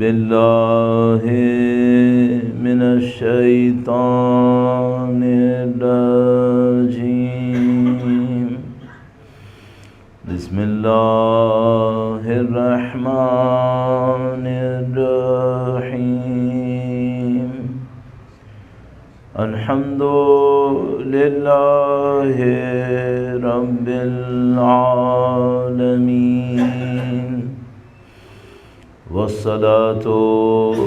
باللہ من الشیطان الرجیم بسم اللہ الرحمن الرحیم الحمد للہ رب العالمین والصلاة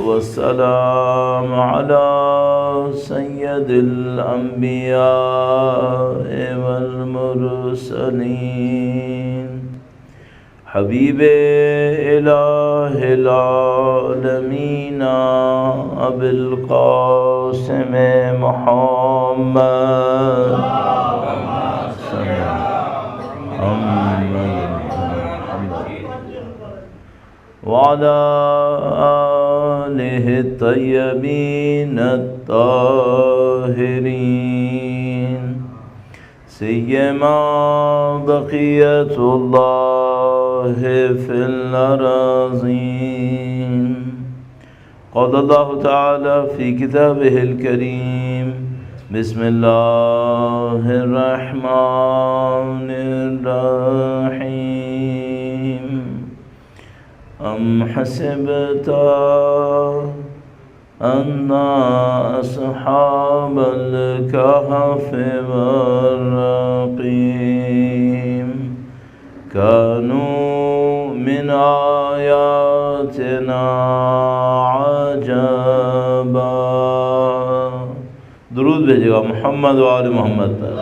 والسلام على سید الانبیاء والمرسلین حبیب الہ العالمین ابی القاسم محمد وعلى آلہ الطیبین الطاہرین سیما بقیت اللہ فی الارضین قال اللہ تعالی فی کتابہ الکریم بسم اللہ الرحمن الرحیم ام حسبت ان اصحاب الكهف والرقیم كانوا من آیاتنا عجبا. درود بھیجے گا محمد و آل محمد پر.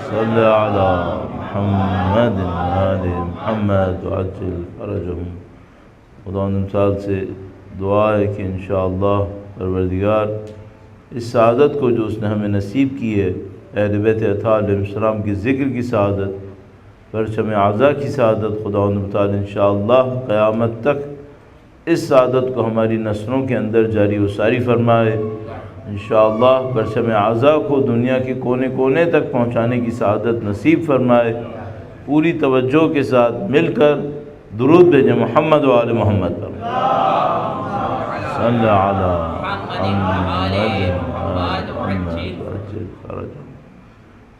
صلی علی محمد و آل محمد وعجل فرجهم. خدا نمثال سے دعا ہے کہ انشاءاللہ پروردگار اس سعادت کو جو اس نے ہمیں نصیب کی ہے، اہل بیت اطہار علیہ السلام کی ذکر کی سعادت، پرچم اعزا کی سعادت، خدا تعالی انشاءاللہ قیامت تک اس سعادت کو ہماری نسلوں کے اندر جاری و ساری فرمائے. انشاءاللہ پرچم اعزا کو دنیا کے کونے کونے تک پہنچانے کی سعادت نصیب فرمائے. پوری توجہ کے ساتھ مل کر درود بھیجیں محمد و آل محمد پر. صلی علی محمد.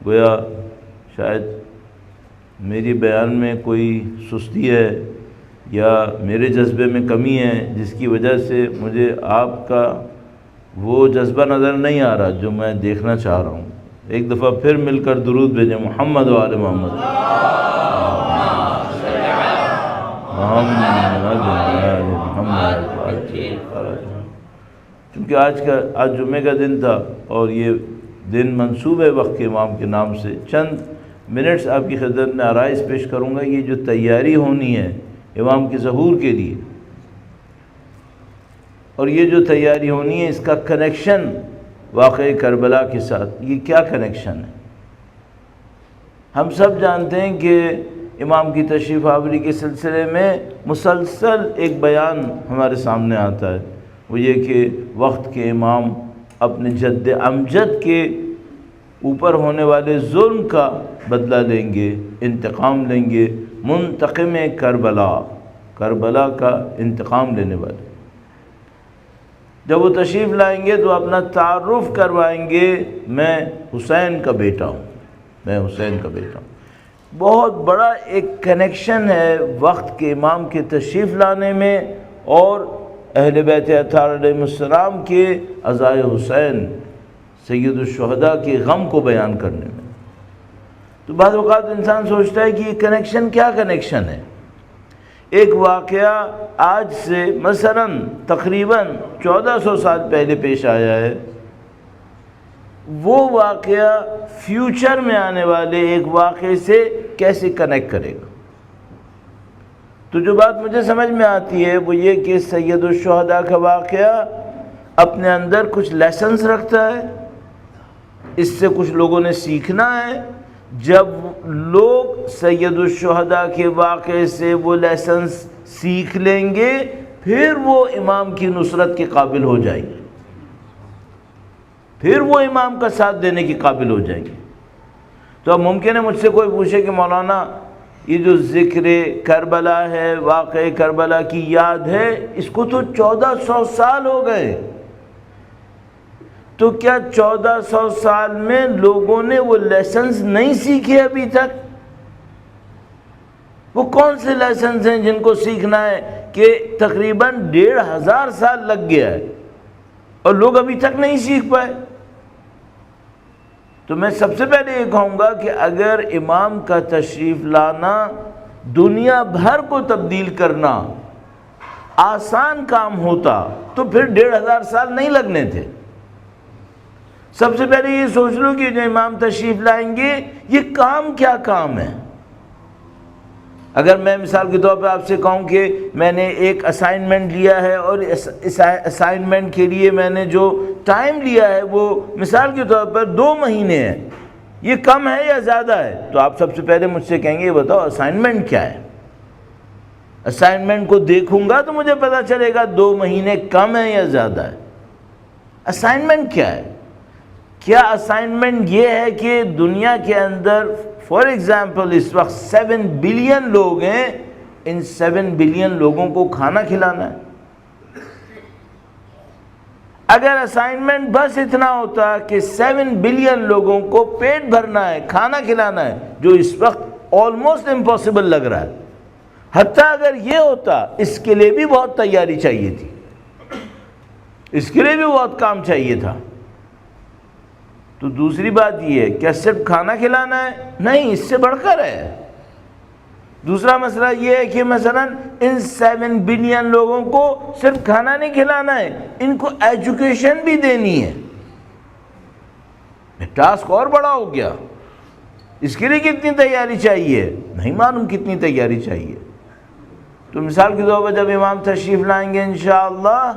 گویا شاید میری بیان میں کوئی سستی ہے یا میرے جذبے میں کمی ہے جس کی وجہ سے مجھے آپ کا وہ جذبہ نظر نہیں آ رہا جو میں دیکھنا چاہ رہا ہوں. ایک دفعہ پھر مل کر درود بھیجیں محمد و آل محمد. چونکہ آج جمعے کا دن تھا اور یہ دن منسوب ہے وقت کے امام کے نام سے. چند منٹس آپ کی خدمت میں آرائز پیش کروں گا. یہ جو تیاری ہونی ہے امام کے ظہور کے لیے، اور یہ جو تیاری ہونی ہے اس کا کنیکشن واقعی کربلا کے ساتھ، یہ کیا کنیکشن ہے؟ ہم سب جانتے ہیں کہ امام کی تشریف آوری کے سلسلے میں مسلسل ایک بیان ہمارے سامنے آتا ہے، وہ یہ کہ وقت کے امام اپنے جد امجد کے اوپر ہونے والے ظلم کا بدلہ لیں گے، انتقام لیں گے. منتقم کربلا کا انتقام لینے والے. جب وہ تشریف لائیں گے تو اپنا تعارف کروائیں گے، میں حسین کا بیٹا ہوں، میں حسین کا بیٹا ہوں. بہت بڑا ایک کنیکشن ہے وقت کے امام کے تشریف لانے میں اور اہل بیت اطہار علیہ السلام کے عزائے حسین سید الشہداء کے غم کو بیان کرنے میں. تو بعض اوقات انسان سوچتا ہے کہ یہ کنیکشن کیا کنیکشن ہے؟ ایک واقعہ آج سے مثلاً تقریباً 1400 سال پہلے پیش آیا ہے، وہ واقعہ فیوچر میں آنے والے ایک واقعے سے کیسے کنیکٹ کرے گا؟ تو جو بات مجھے سمجھ میں آتی ہے وہ یہ کہ سید الشہداء کا واقعہ اپنے اندر کچھ لیسنز رکھتا ہے، اس سے کچھ لوگوں نے سیکھنا ہے. جب لوگ سید الشہداء کے واقعے سے وہ لیسنز سیکھ لیں گے پھر وہ امام کی نصرت کے قابل ہو جائیں گے، پھر وہ امام کا ساتھ دینے کے قابل ہو جائیں گے. تو اب ممکن ہے مجھ سے کوئی پوچھے کہ مولانا یہ جو ذکر کربلا ہے، واقعہ کربلا کی یاد ہے، اس کو تو 1400 سال ہو گئے، تو کیا 1400 سال میں لوگوں نے وہ لیسنز نہیں سیکھے ابھی تک؟ وہ کون سے لیسنز ہیں جن کو سیکھنا ہے کہ تقریباً 1500 سال لگ گیا ہے اور لوگ ابھی تک نہیں سیکھ پائے؟ تو میں سب سے پہلے یہ کہوں گا کہ اگر امام کا تشریف لانا، دنیا بھر کو تبدیل کرنا آسان کام ہوتا تو پھر 1500 سال نہیں لگنے تھے۔ سب سے پہلے یہ سوچ لو کہ جو امام تشریف لائیں گے یہ کام کیا کام ہے۔ اگر میں مثال کے طور پہ آپ سے کہوں کہ میں نے ایک اسائنمنٹ لیا ہے اور اس اسائنمنٹ کے لیے میں نے جو ٹائم لیا ہے وہ مثال کے طور پر 2 مہینے ہے، یہ کم ہے یا زیادہ ہے؟ تو آپ سب سے پہلے مجھ سے کہیں گے یہ بتاؤ اسائنمنٹ کیا ہے؟ اسائنمنٹ کو دیکھوں گا تو مجھے پتہ چلے گا 2 مہینے کم ہے یا زیادہ ہے۔ اسائنمنٹ کیا ہے؟ کیا اسائنمنٹ یہ ہے کہ دنیا کے اندر فار ایگزامپل اس وقت 7 بلین لوگ ہیں، ان 7 بلین لوگوں کو کھانا کھلانا ہے؟ اگر اسائنمنٹ بس اتنا ہوتا کہ 7 بلین لوگوں کو پیٹ بھرنا ہے، کھانا کھلانا ہے، جو اس وقت آلموسٹ امپاسبل لگ رہا ہے، حتیٰ اگر یہ ہوتا اس کے لیے بھی بہت تیاری چاہیے تھی، اس کے لیے بھی بہت کام چاہیے تھا۔ تو دوسری بات یہ ہے کیا صرف کھانا کھلانا ہے؟ نہیں، اس سے بڑھ کر ہے۔ دوسرا مسئلہ یہ ہے کہ مثلا ان 7 بلین لوگوں کو صرف کھانا نہیں کھلانا ہے، ان کو ایجوکیشن بھی دینی ہے۔ ٹاسک اور بڑا ہو گیا۔ اس کے لیے کتنی تیاری چاہیے؟ نہیں معلوم کتنی تیاری چاہیے۔ تو مثال کے طور پر جب امام تشریف لائیں گے انشاءاللہ،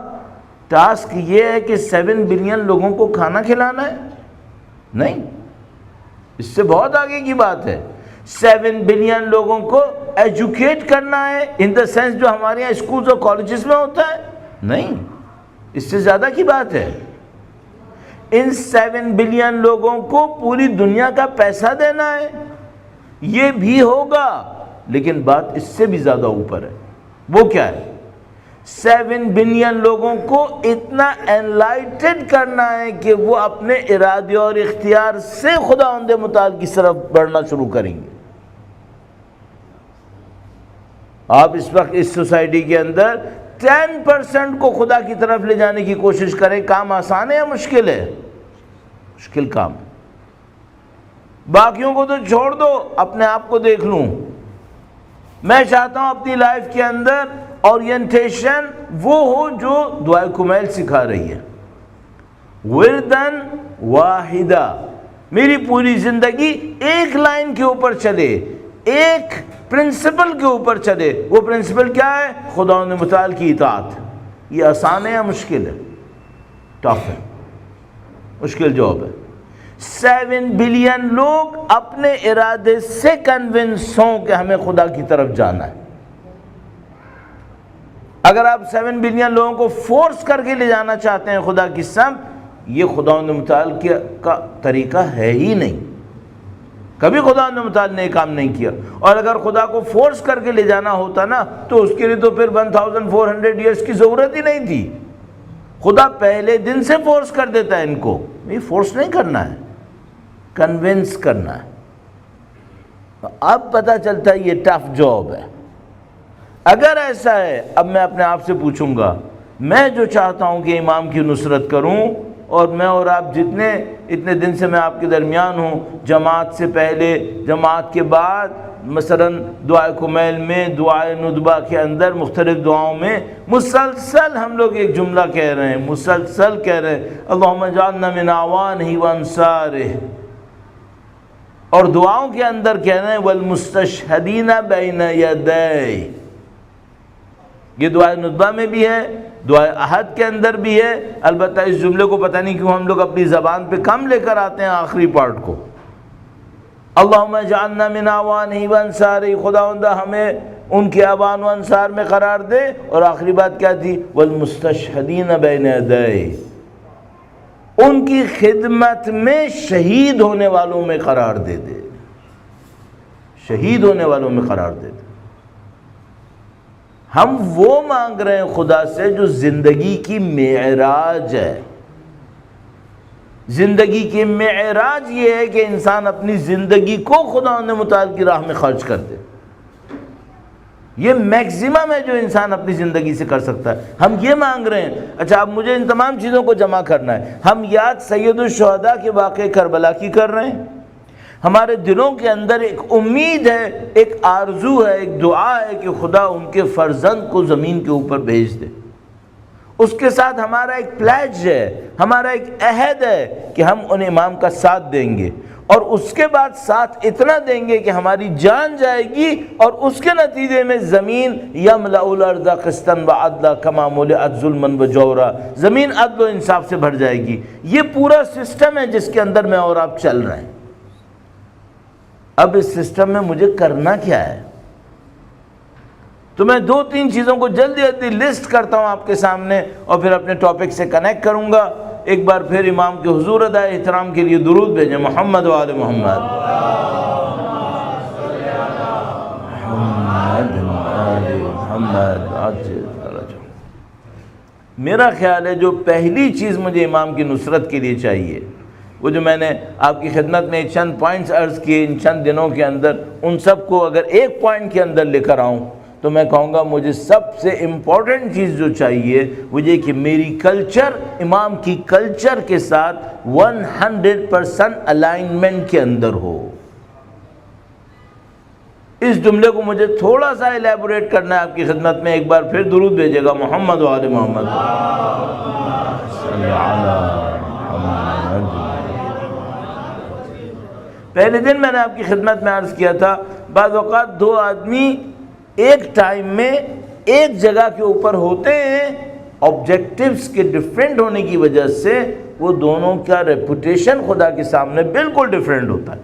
ٹاسک یہ ہے کہ 7 بلین لوگوں کو کھانا کھلانا ہے؟ نہیں، اس سے بہت آگے کی بات ہے۔ 7 بلین لوگوں کو ایجوکیٹ کرنا ہے، ان دا سینس جو ہمارے یہاں اسکولز اور کالجز میں ہوتا ہے؟ نہیں، اس سے زیادہ کی بات ہے۔ ان 7 بلین لوگوں کو پوری دنیا کا پیسہ دینا ہے، یہ بھی ہوگا، لیکن بات اس سے بھی زیادہ اوپر ہے۔ وہ کیا ہے؟ 7 بلین لوگوں کو اتنا انلائٹڈ کرنا ہے کہ وہ اپنے ارادے اور اختیار سے خداوند متعال کی طرف بڑھنا شروع کریں گے۔ آپ اس وقت اس سوسائٹی کے اندر 10% کو خدا کی طرف لے جانے کی کوشش کریں، کام آسان ہے یا مشکل ہے؟ مشکل کام ہے۔ باقیوں کو تو چھوڑ دو، اپنے آپ کو دیکھ لوں۔ میں چاہتا ہوں اپنی لائف کے اندر اورینٹیشن وہ ہو جو دعائے کمیل سکھا رہی ہے، وردن واحدہ، میری پوری زندگی ایک لائن کے اوپر چلے، ایک پرنسپل کے اوپر چلے۔ وہ پرنسپل کیا ہے؟ خداوند متعال کی اطاعت۔ یہ آسان ہے یا مشکل ہے؟ ٹف ہے، مشکل جواب ہے۔ 7 بلین لوگ اپنے ارادے سے کنونس ہوں کہ ہمیں خدا کی طرف جانا ہے۔ اگر آپ 7 بلین لوگوں کو فورس کر کے لے جانا چاہتے ہیں خدا کی سمت، یہ خداوند متعال کا طریقہ ہے ہی نہیں۔ کبھی خداوند متعال نے یہ کام نہیں کیا، اور اگر خدا کو فورس کر کے لے جانا ہوتا نا تو اس کے لیے تو پھر 1400 ایئرس کی ضرورت ہی نہیں تھی۔ خدا پہلے دن سے فورس کر دیتا ہے ان کو۔ یہ فورس نہیں کرنا ہے، کنونس کرنا ہے۔ اب پتہ چلتا ہے یہ ٹف جاب ہے۔ اگر ایسا ہے، اب میں اپنے آپ سے پوچھوں گا، میں جو چاہتا ہوں کہ امام کی نصرت کروں، اور میں اور آپ اتنے دن سے میں آپ کے درمیان ہوں، جماعت سے پہلے، جماعت کے بعد، مثلا دعائے کمیل میں، دعائے ندبہ کے اندر، مختلف دعاؤں میں مسلسل ہم لوگ ایک جملہ کہہ رہے ہیں، مسلسل کہہ رہے ہیں اللہم اجعلنا من اعوانہ وانصارہ، اور دعاؤں کے اندر کہہ رہے ہیں والمستشہدین بین یدیہ۔ یہ دعائے ندبہ میں بھی ہے، دعائے احد کے اندر بھی ہے۔ البتہ اس جملے کو پتہ نہیں کیوں ہم لوگ اپنی زبان پہ کم لے کر آتے ہیں آخری پارٹ کو، اللہم اجعلنا من اعوانہ وانصارہ، خداوندہ ہمیں ان کے اعوان و انصار میں قرار دے، اور آخری بات کیا تھی؟ والمستشہدین بین یدیہ، ان کی خدمت میں شہید ہونے والوں میں قرار دے دے۔ شہید ہونے والوں میں قرار دیتے۔ ہم وہ مانگ رہے ہیں خدا سے جو زندگی کی معراج ہے۔ زندگی کی معراج یہ ہے کہ انسان اپنی زندگی کو خدا نے متعال کی راہ میں خرچ کر دے۔ یہ میکسیمم ہے جو انسان اپنی زندگی سے کر سکتا ہے۔ ہم یہ مانگ رہے ہیں، اچھا اب مجھے ان تمام چیزوں کو جمع کرنا ہے۔ ہم یاد سید الشہداء کے واقعے کربلا کی کر رہے ہیں، ہمارے دلوں کے اندر ایک امید ہے، ایک آرزو ہے، ایک دعا ہے کہ خدا ان کے فرزند کو زمین کے اوپر بھیج دے۔ اس کے ساتھ ہمارا ایک پلیج ہے، ہمارا ایک عہد ہے کہ ہم ان امام کا ساتھ دیں گے، اور اس کے بعد ساتھ اتنا دیں گے کہ ہماری جان جائے گی، اور اس کے نتیجے میں زمین یملأ الارض قسطا وعدلا کما ملئت ظلما وجورا، زمین عدل و انصاف سے بھر جائے گی۔ یہ پورا سسٹم ہے جس کے اندر میں اور آپ چل رہے ہیں۔ اب اس سسٹم میں مجھے کرنا کیا ہے؟ تو میں 2-3 چیزوں کو جلدی جلدی لسٹ کرتا ہوں آپ کے سامنے، اور پھر اپنے ٹاپک سے کنیکٹ کروں گا۔ ایک بار پھر امام کے حضور ادائے احترام کے لیے درود بھیجیں، محمد و آل محمد۔ میرا خیال ہے جو پہلی چیز مجھے امام کی نصرت کے لیے چاہیے، وہ جو میں نے آپ کی خدمت میں چند پوائنٹس عرض کیے ان چند دنوں کے اندر، ان سب کو اگر ایک پوائنٹ کے اندر لے کر آؤں تو میں کہوں گا مجھے سب سے امپورٹنٹ چیز جو چاہیے وہ یہ کہ میری کلچر امام کی کلچر کے ساتھ 100% الائنمنٹ کے اندر ہو۔ اس جملے کو مجھے تھوڑا سا ایلیبوریٹ کرنا ہے آپ کی خدمت میں، ایک بار پھر درود بھیجے گا، محمد و آل محمد۔ پہلے دن میں نے آپ کی خدمت میں عرض کیا تھا، بعض اوقات 2 آدمی ایک ٹائم میں ایک جگہ کے اوپر ہوتے ہیں، آبجیکٹیوز کے ڈیفرنٹ ہونے کی وجہ سے وہ دونوں کا ریپوٹیشن خدا کے سامنے بالکل ڈیفرنٹ ہوتا ہے۔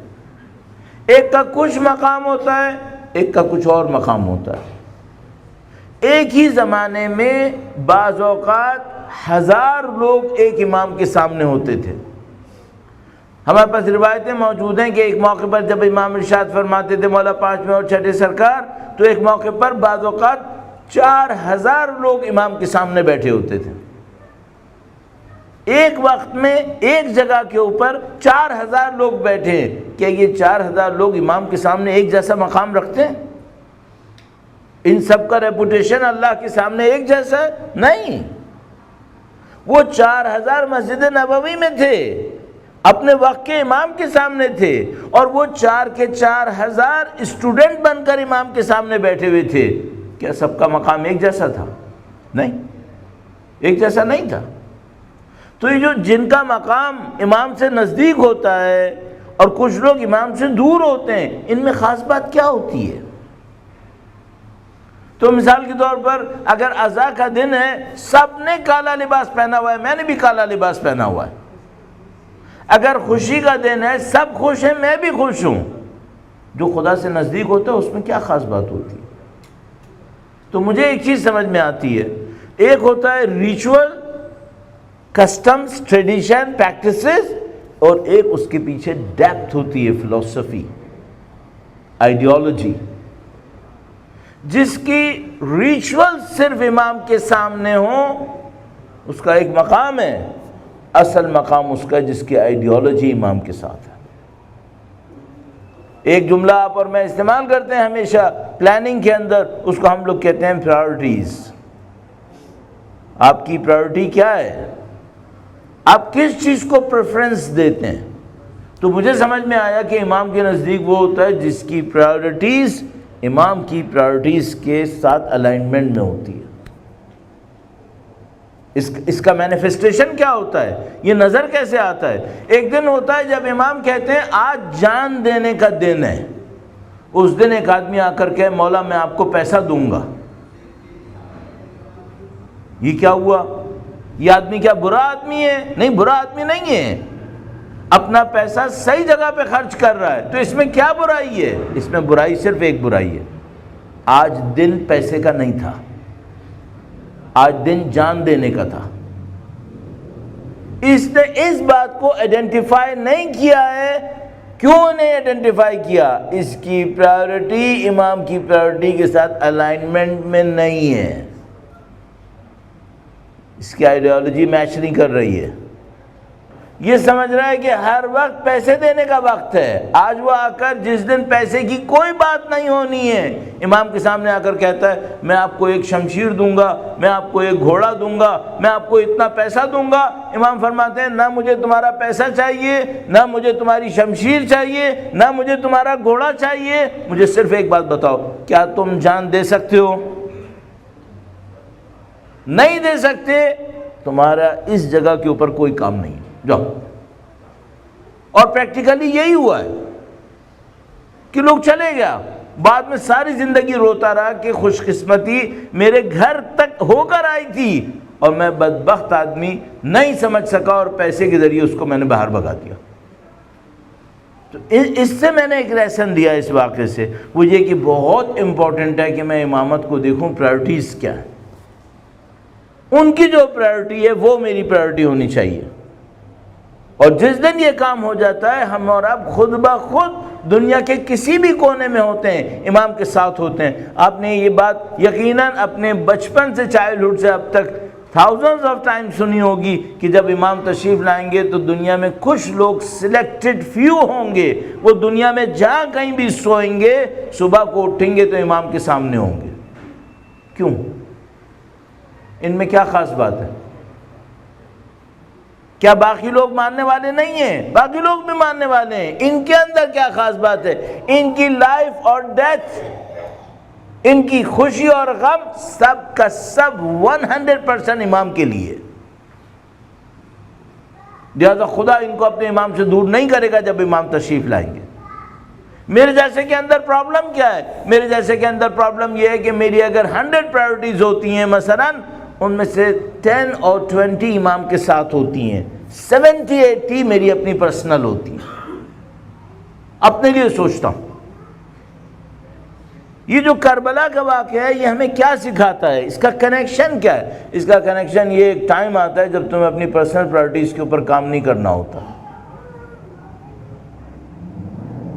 ایک کا کچھ مقام ہوتا ہے، ایک کا کچھ اور مقام ہوتا ہے۔ ایک ہی زمانے میں بعض اوقات 1000 لوگ ایک امام کے سامنے ہوتے تھے۔ ہمارے پاس روایتیں موجود ہیں کہ ایک موقع پر جب امام ارشاد فرماتے تھے مولا 5ویں اور 6ٹھے سرکار، تو ایک موقع پر بعض اوقات 4000 لوگ امام کے سامنے بیٹھے ہوتے تھے۔ ایک وقت میں ایک جگہ کے اوپر 4000 لوگ بیٹھے ہیں، کیا یہ 4000 لوگ امام کے سامنے ایک جیسا مقام رکھتے ہیں؟ ان سب کا ریپوٹیشن اللہ کے سامنے ایک جیسا ہے؟ نہیں۔ وہ 4000 مسجد نبوی میں تھے، اپنے وقت کے امام کے سامنے تھے، اور وہ 4 کے 4000 اسٹوڈنٹ بن کر امام کے سامنے بیٹھے ہوئے تھے۔ کیا سب کا مقام ایک جیسا تھا؟ نہیں، ایک جیسا نہیں تھا۔ تو یہ جو جن کا مقام امام سے نزدیک ہوتا ہے اور کچھ لوگ امام سے دور ہوتے ہیں، ان میں خاص بات کیا ہوتی ہے؟ تو مثال کے طور پر اگر عزا کا دن ہے، سب نے کالا لباس پہنا ہوا ہے، میں نے بھی کالا لباس پہنا ہوا ہے۔ اگر خوشی کا دن ہے، سب خوش ہیں، میں بھی خوش ہوں، جو خدا سے نزدیک ہوتا ہے اس میں کیا خاص بات ہوتی ہے؟ تو مجھے ایک چیز سمجھ میں آتی ہے، ایک ہوتا ہے ریچول، کسٹمز، ٹریڈیشن، پریکٹسز، اور ایک اس کے پیچھے ڈیپتھ ہوتی ہے، فلسفی، آئیڈیالوجی۔ جس کی ریچول صرف امام کے سامنے ہوں اس کا ایک مقام ہے، اصل مقام اس کا جس کی آئیڈیالوجی امام کے ساتھ ہے۔ ایک جملہ آپ اور میں استعمال کرتے ہیں ہمیشہ پلاننگ کے اندر، اس کو ہم لوگ کہتے ہیں پرائورٹیز۔ آپ کی پرائورٹی کیا ہے؟ آپ کس چیز کو پریفرنس دیتے ہیں؟ تو مجھے سمجھ میں آیا کہ امام کے نزدیک وہ ہوتا ہے جس کی پرائورٹیز امام کی پرائورٹیز کے ساتھ الائنمنٹ میں ہوتی ہے۔ اس کا مینیفیسٹیشن کیا ہوتا ہے؟ یہ نظر کیسے آتا ہے؟ ایک دن ہوتا ہے جب امام کہتے ہیں آج جان دینے کا دن ہے، اس دن ایک آدمی آ کر کہ مولا میں آپ کو پیسہ دوں گا۔ یہ کیا ہوا؟ یہ آدمی کیا برا آدمی ہے؟ نہیں، برا آدمی نہیں ہے، اپنا پیسہ صحیح جگہ پہ خرچ کر رہا ہے۔ تو اس میں کیا برائی ہے؟ اس میں برائی صرف ایک برائی ہے، آج دن پیسے کا نہیں تھا، آج دن جان دینے کا تھا۔ اس نے اس بات کو آئیڈینٹیفائی نہیں کیا ہے کیوں انہیں آئیڈینٹیفائی کیا؟ اس کی پرائیورٹی امام کی پرائیورٹی کے ساتھ الائنمنٹ میں نہیں ہے، اس کی آئیڈیالوجی میچ نہیں کر رہی ہے۔ یہ سمجھ رہا ہے کہ ہر وقت پیسے دینے کا وقت ہے۔ آج وہ آ کر جس دن پیسے کی کوئی بات نہیں ہونی ہے، امام کے سامنے آ کر کہتا ہے میں آپ کو ایک شمشیر دوں گا، میں آپ کو ایک گھوڑا دوں گا، میں آپ کو اتنا پیسہ دوں گا۔ امام فرماتے ہیں نہ مجھے تمہارا پیسہ چاہیے، نہ مجھے تمہاری شمشیر چاہیے، نہ مجھے تمہارا گھوڑا چاہیے، مجھے صرف ایک بات بتاؤ، کیا تم جان دے سکتے ہو؟ نہیں دے سکتے، تمہارا اس جگہ کے اوپر کوئی کام نہیں، جاؤ۔ اور پریکٹیکلی یہی ہوا ہے کہ لوگ چلے گیا، بعد میں ساری زندگی روتا رہا کہ خوش قسمتی میرے گھر تک ہو کر آئی تھی اور میں بدبخت آدمی نہیں سمجھ سکا اور پیسے کے ذریعے اس کو میں نے باہر بھگا دیا۔ تو اس سے میں نے ایک لیسن لیا اس واقعے سے، وہ یہ کہ بہت امپورٹنٹ ہے کہ میں امامت کو دیکھوں پرائیورٹیز کیا ہے، ان کی جو پرائیورٹی ہے وہ میری پرائیورٹی ہونی چاہیے۔ اور جس دن یہ کام ہو جاتا ہے، ہم اور آپ خود بخود دنیا کے کسی بھی کونے میں ہوتے ہیں، امام کے ساتھ ہوتے ہیں۔ آپ نے یہ بات یقیناً اپنے بچپن سے چائلڈہڈ سے اب تک تھاؤزنڈز آف ٹائم سنی ہوگی کہ جب امام تشریف لائیں گے تو دنیا میں کچھ لوگ سلیکٹڈ فیو ہوں گے، وہ دنیا میں جہاں کہیں بھی سوئیں گے، صبح کو اٹھیں گے تو امام کے سامنے ہوں گے۔ کیوں؟ ان میں کیا خاص بات ہے؟ کیا باقی لوگ ماننے والے نہیں ہیں؟ باقی لوگ بھی ماننے والے ہیں۔ ان کے اندر کیا خاص بات ہے؟ ان کی لائف اور ڈیتھ، ان کی خوشی اور غم سب کا سب 100% امام کے لیے، لہذا خدا ان کو اپنے امام سے دور نہیں کرے گا جب امام تشریف لائیں گے۔ میرے جیسے کے اندر پرابلم کیا ہے؟ میرے جیسے کے اندر پرابلم یہ ہے کہ میری اگر 100 پرائیورٹیز ہوتی ہیں، مثلاً ان میں سے 10 اور 20 امام کے ساتھ ہوتی ہیں، 70-80 میری اپنی پرسنل ہوتی ہیں، اپنے لیے سوچتا ہوں۔ یہ جو کربلا کا واقعہ ہے یہ ہمیں کیا سکھاتا ہے؟ اس کا کنیکشن کیا ہے؟ اس کا کنیکشن یہ ایک ٹائم آتا ہے جب تمہیں اپنی پرسنل پرائیورٹیز کے اوپر کام نہیں کرنا ہوتا،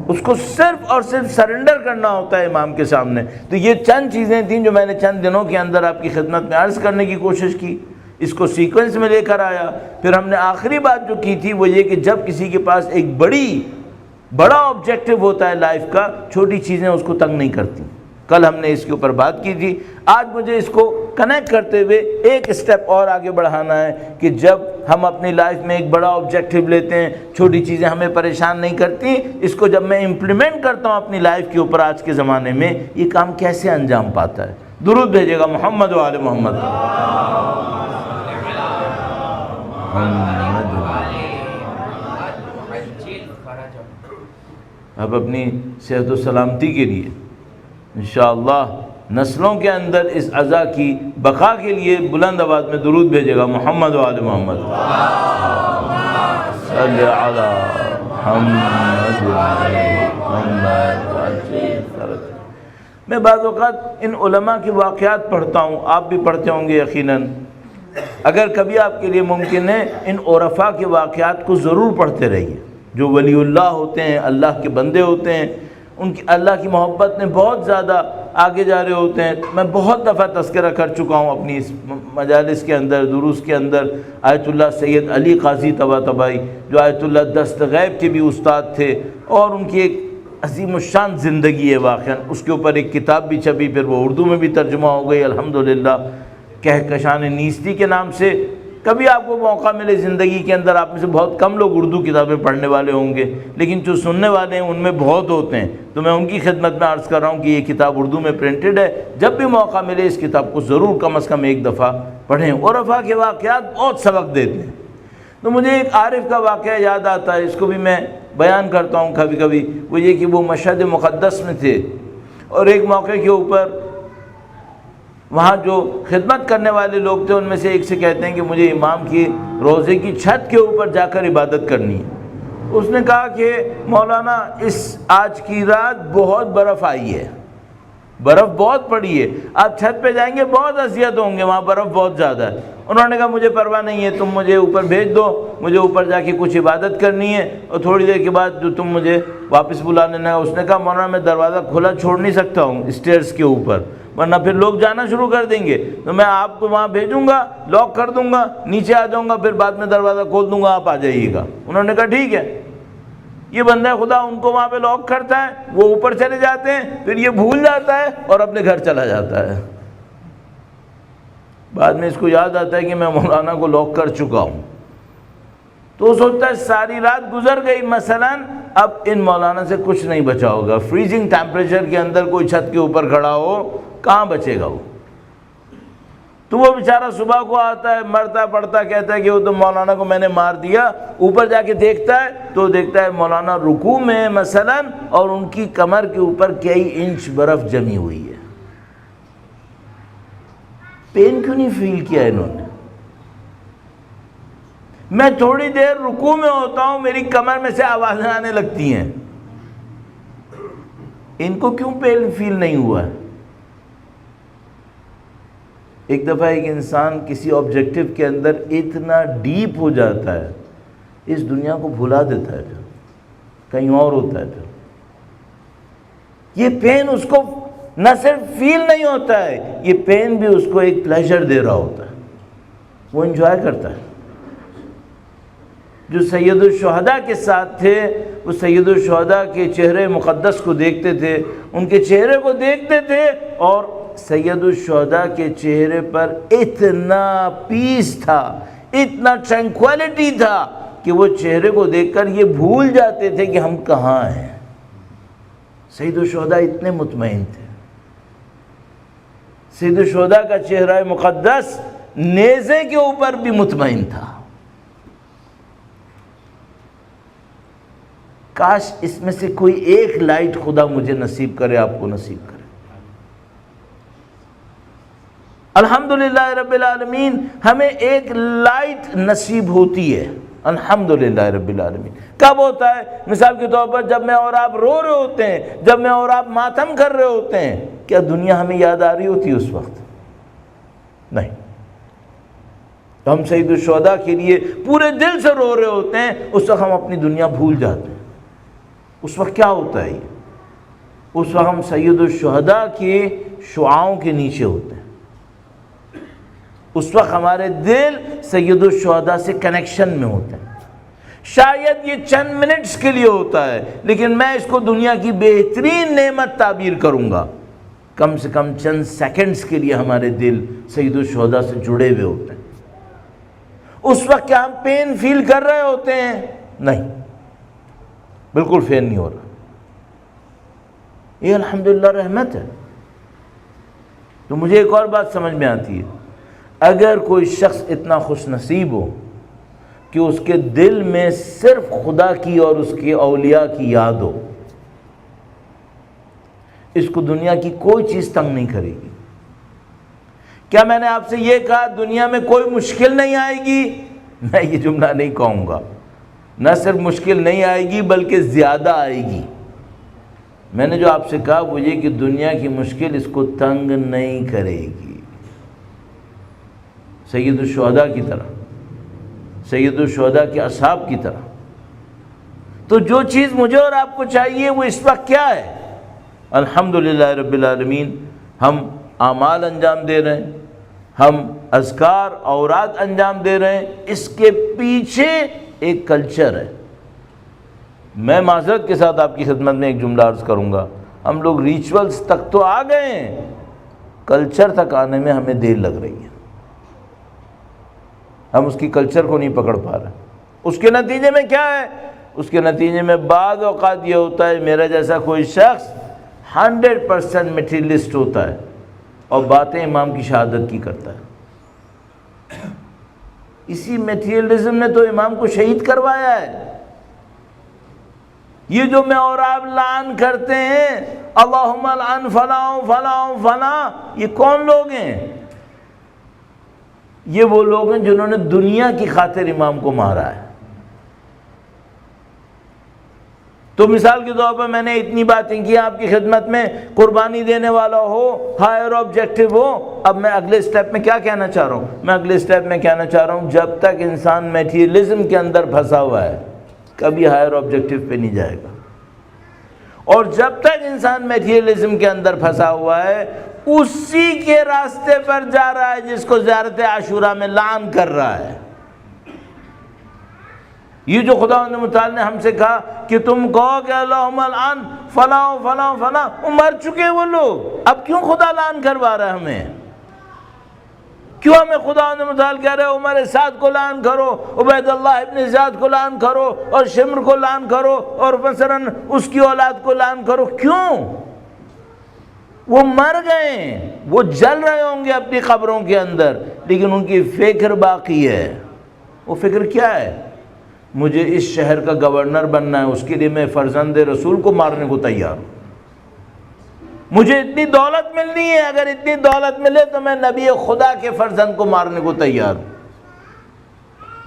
اس کو صرف اور صرف سرنڈر کرنا ہوتا ہے امام کے سامنے۔ تو یہ چند چیزیں تھیں جو میں نے چند دنوں کے اندر آپ کی خدمت میں عرض کرنے کی کوشش کی، اس کو سیکوینس میں لے کر آیا۔ پھر ہم نے آخری بات جو کی تھی وہ یہ کہ جب کسی کے پاس ایک بڑا آبجیکٹو ہوتا ہے لائف کا، چھوٹی چیزیں اس کو تنگ نہیں کرتی۔ کل ہم نے اس کے اوپر بات کی تھی۔ آج مجھے اس کو کنیکٹ کرتے ہوئے ایک سٹیپ اور آگے بڑھانا ہے کہ جب ہم اپنی لائف میں ایک بڑا آبجیکٹو لیتے ہیں، چھوٹی چیزیں ہمیں پریشان نہیں کرتی، اس کو جب میں امپلیمنٹ کرتا ہوں اپنی لائف کے اوپر آج کے زمانے میں، یہ کام کیسے انجام پاتا ہے؟ درود بھیجے گا محمد و آل محمد۔ اب اپنی صحت و سلامتی کے لیے انشاءاللہ نسلوں کے اندر اس عزا کی بقا کے لیے بلند آواز میں درود بھیجے گا محمد و آل محمد۔ صلی علی محمد میں بعض اوقات ان علماء کی واقعات پڑھتا ہوں، آپ بھی پڑھتے ہوں گے یقیناً۔ اگر کبھی آپ کے لیے ممکن ہے ان عرفاء کے واقعات کو ضرور پڑھتے رہیے، جو ولی اللہ ہوتے ہیں، اللہ کے بندے ہوتے ہیں، ان کی اللہ کی محبت میں بہت زیادہ آگے جا رہے ہوتے ہیں۔ میں بہت دفعہ تذکرہ کر چکا ہوں اپنی اس مجالس کے اندر، دروس کے اندر، آیت اللہ سید علی قاضی طباطبائی جو آیت اللہ دست غیب کے بھی استاد تھے، اور ان کی ایک عظیم الشان زندگی ہے واقعاً۔ اس کے اوپر ایک کتاب بھی چھپی، پھر وہ اردو میں بھی ترجمہ ہو گئی الحمدللہ، کہکشان نیستی کے نام سے۔ کبھی آپ کو موقع ملے زندگی کے اندر، آپ میں سے بہت کم لوگ اردو کتابیں پڑھنے والے ہوں گے، لیکن جو سننے والے ہیں ان میں بہت ہوتے ہیں، تو میں ان کی خدمت میں عرض کر رہا ہوں کہ یہ کتاب اردو میں پرنٹڈ ہے، جب بھی موقع ملے اس کتاب کو ضرور کم از کم ایک دفعہ پڑھیں۔ عرفاء کے واقعات بہت سبق دیتے ہیں۔ تو مجھے ایک عارف کا واقعہ یاد آتا ہے، اس کو بھی میں بیان کرتا ہوں کبھی کبھی، وہ یہ کہ وہ مشہد مقدس میں تھے، اور ایک موقع کے اوپر وہاں جو خدمت کرنے والے لوگ تھے ان میں سے ایک سے کہتے ہیں کہ مجھے امام کی روضے کی چھت کے اوپر جا کر عبادت کرنی ہے۔ اس نے کہا کہ مولانا آج کی رات بہت برف آئی ہے، برف بہت پڑی ہے، آپ چھت پہ جائیں گے بہت اذیت ہوں گے، وہاں برف بہت زیادہ ہے۔ انہوں نے کہا مجھے پرواہ نہیں ہے، تم مجھے اوپر بھیج دو، مجھے اوپر جا کے کچھ عبادت کرنی ہے، اور تھوڑی دیر کے بعد جو تم مجھے واپس بلا لینا۔ اس نے کہا مولانا میں دروازہ کھلا چھوڑ نہیں سکتا ہوں اسٹیئرز کے اوپر، ورنہ پھر لوگ جانا شروع کر دیں گے، تو میں آپ کو وہاں بھیجوں گا، لاک کر دوں گا، نیچے آ جاؤں گا، پھر بعد میں دروازہ کھول دوں گا، آپ آ جائیے گا۔ انہوں نے کہا ٹھیک ہے۔ یہ بندہ خدا ان کو وہاں پہ لاک کرتا ہے، وہ اوپر چلے جاتے ہیں، پھر یہ بھول جاتا ہے اور اپنے گھر چلا جاتا ہے۔ بعد میں اس کو یاد آتا ہے کہ میں مولانا کو لاک کر چکا ہوں، تو وہ سوچتا ہے ساری رات گزر گئی مثلاً، اب ان مولانا سے کچھ نہیں بچا ہوگا۔ فریزنگ ٹیمپریچر کے اندر کوئی چھت کے اوپر کھڑا ہو، کہاں بچے گا وہ؟ تو وہ بیچارہ صبح کو آتا ہے، مرتا پڑتا کہتا ہے کہ وہ تو مولانا کو میں نے مار دیا۔ اوپر جا کے دیکھتا ہے تو دیکھتا ہے مولانا رکوع میں مثلاً، اور ان کی کمر کے اوپر کئی انچ برف جمی ہوئی ہے۔ پین کیوں نہیں فیل کیا انہوں نے؟ میں تھوڑی دیر رکوع میں ہوتا ہوں، میری کمر میں سے آوازیں آنے لگتی ہیں، ان کو کیوں پین فیل نہیں ہوا ہے؟ ایک دفعہ ایک انسان کسی آبجیکٹو کے اندر اتنا ڈیپ ہو جاتا ہے، اس دنیا کو بھلا دیتا ہے، پھر کہیں اور ہوتا ہے۔ پھر یہ پین اس کو نہ صرف فیل نہیں ہوتا ہے، یہ پین بھی اس کو ایک پلیجر دے رہا ہوتا ہے، وہ انجوائے کرتا ہے۔ جو سید الشہداء کے ساتھ تھے، وہ سید الشہداء کے چہرے مقدس کو دیکھتے تھے، ان کے چہرے کو دیکھتے تھے، اور سید الشہداء کے چہرے پر اتنا پیس تھا، اتنا ٹرینکویلٹی تھا کہ وہ چہرے کو دیکھ کر یہ بھول جاتے تھے کہ ہم کہاں ہیں۔ سید الشہداء اتنے مطمئن تھے۔ سید الشہداء کا چہرہ مقدس نیزے کے اوپر بھی مطمئن تھا۔ کاش اس میں سے کوئی ایک لائٹ خدا مجھے نصیب کرے، آپ کو نصیب کرے۔ الحمدللہ رب العالمین، ہمیں ایک لائٹ نصیب ہوتی ہے، الحمدللہ رب العالمین۔ کب ہوتا ہے؟ مثال کے طور پر جب میں اور آپ رو رہے ہوتے ہیں، جب میں اور آپ ماتم کر رہے ہوتے ہیں، کیا دنیا ہمیں یاد آ رہی ہوتی ہے اس وقت؟ نہیں۔ ہم سید الشہداء کے لیے پورے دل سے رو رہے ہوتے ہیں، اس وقت ہم اپنی دنیا بھول جاتے ہیں۔ اس وقت کیا ہوتا ہے؟ اس وقت ہم سید الشہداء کے شعاعوں کے نیچے ہوتے ہیں، اس وقت ہمارے دل سید الشہداء سے کنیکشن میں ہوتے ہیں۔ شاید یہ چند منٹس کے لیے ہوتا ہے، لیکن میں اس کو دنیا کی بہترین نعمت تعبیر کروں گا۔ کم سے کم چند سیکنڈز کے لیے ہمارے دل سید الشہداء سے جڑے ہوئے ہوتے ہیں۔ اس وقت کیا ہم پین فیل کر رہے ہوتے ہیں؟ نہیں، بالکل فیل نہیں ہو رہا۔ یہ الحمدللہ رحمت ہے۔ تو مجھے ایک اور بات سمجھ میں آتی ہے، اگر کوئی شخص اتنا خوش نصیب ہو کہ اس کے دل میں صرف خدا کی اور اس کے اولیاء کی یاد ہو، اس کو دنیا کی کوئی چیز تنگ نہیں کرے گی۔ کیا میں نے آپ سے یہ کہا دنیا میں کوئی مشکل نہیں آئے گی؟ میں یہ جملہ نہیں کہوں گا۔ نہ صرف مشکل نہیں آئے گی بلکہ زیادہ آئے گی۔ میں نے جو آپ سے کہا وہ یہ کہ دنیا کی مشکل اس کو تنگ نہیں کرے گی، سید الشہداء کی طرح، سید الشہداء کے اصحاب کی طرح۔ تو جو چیز مجھے اور آپ کو چاہیے وہ اس وقت کیا ہے؟ الحمدللہ رب العالمین، ہم اعمال انجام دے رہے ہیں، ہم اذکار اوراد انجام دے رہے ہیں، اس کے پیچھے ایک کلچر ہے۔ میں معذرت کے ساتھ آپ کی خدمت میں ایک جملہ عرض کروں گا، ہم لوگ ریچولز تک تو آ گئے ہیں، کلچر تک آنے میں ہمیں دیر لگ رہی ہے۔ ہم اس کی کلچر کو نہیں پکڑ پا رہے۔ اس کے نتیجے میں کیا ہے؟ اس کے نتیجے میں بعض اوقات یہ ہوتا ہے میرا جیسا کوئی شخص 100% میٹیریلسٹ ہوتا ہے اور باتیں امام کی شہادت کی کرتا ہے۔ اسی میٹیریلزم نے تو امام کو شہید کروایا ہے۔ یہ جو میں اور آپ لعن کرتے ہیں، اللہم لعن فلاں فلاں فلاں، یہ کون لوگ ہیں؟ یہ وہ لوگ ہیں جنہوں نے دنیا کی خاطر امام کو مارا ہے۔ تو مثال کے طور پر میں نے اتنی باتیں کی آپ کی خدمت میں، قربانی دینے والا ہو، ہائر آبجیکٹو ہو. اب میں اگلے سٹیپ میں کیا کہنا چاہ رہا ہوں؟ میں اگلے سٹیپ میں کہنا چاہ رہا ہوں جب تک انسان میٹیریلزم کے اندر پھنسا ہوا ہے کبھی ہائر آبجیکٹو پہ نہیں جائے گا، اور جب تک انسان میٹیریلزم کے اندر پھنسا ہوا ہے اسی کے راستے پر جا رہا ہے جس کو زیارت عاشورہ میں لعن کر رہا ہے. یہ جو خداوند متعال نے ہم سے کہا کہ تم کہو کہ اللہم العن فلاں فلاں فلاں، وہ مر چکے وہ لوگ، اب کیوں خدا لعن کروا رہا ہے ہمیں؟ کیوں ہمیں خداوند متعال کہہ رہے عمر سعد کو لعن کرو، عبید اللہ ابن زیاد کو لعن کرو، اور شمر کو لعن کرو، اور مثلا اس کی اولاد کو لعن کرو؟ کیوں؟ وہ مر گئے، وہ جل رہے ہوں گے اپنی قبروں کے اندر، لیکن ان کی فکر باقی ہے. وہ فکر کیا ہے؟ مجھے اس شہر کا گورنر بننا ہے، اس کے لیے میں فرزند رسول کو مارنے کو تیار ہوں. مجھے اتنی دولت ملنی ہے، اگر اتنی دولت ملے تو میں نبی خدا کے فرزند کو مارنے کو تیار ہوں.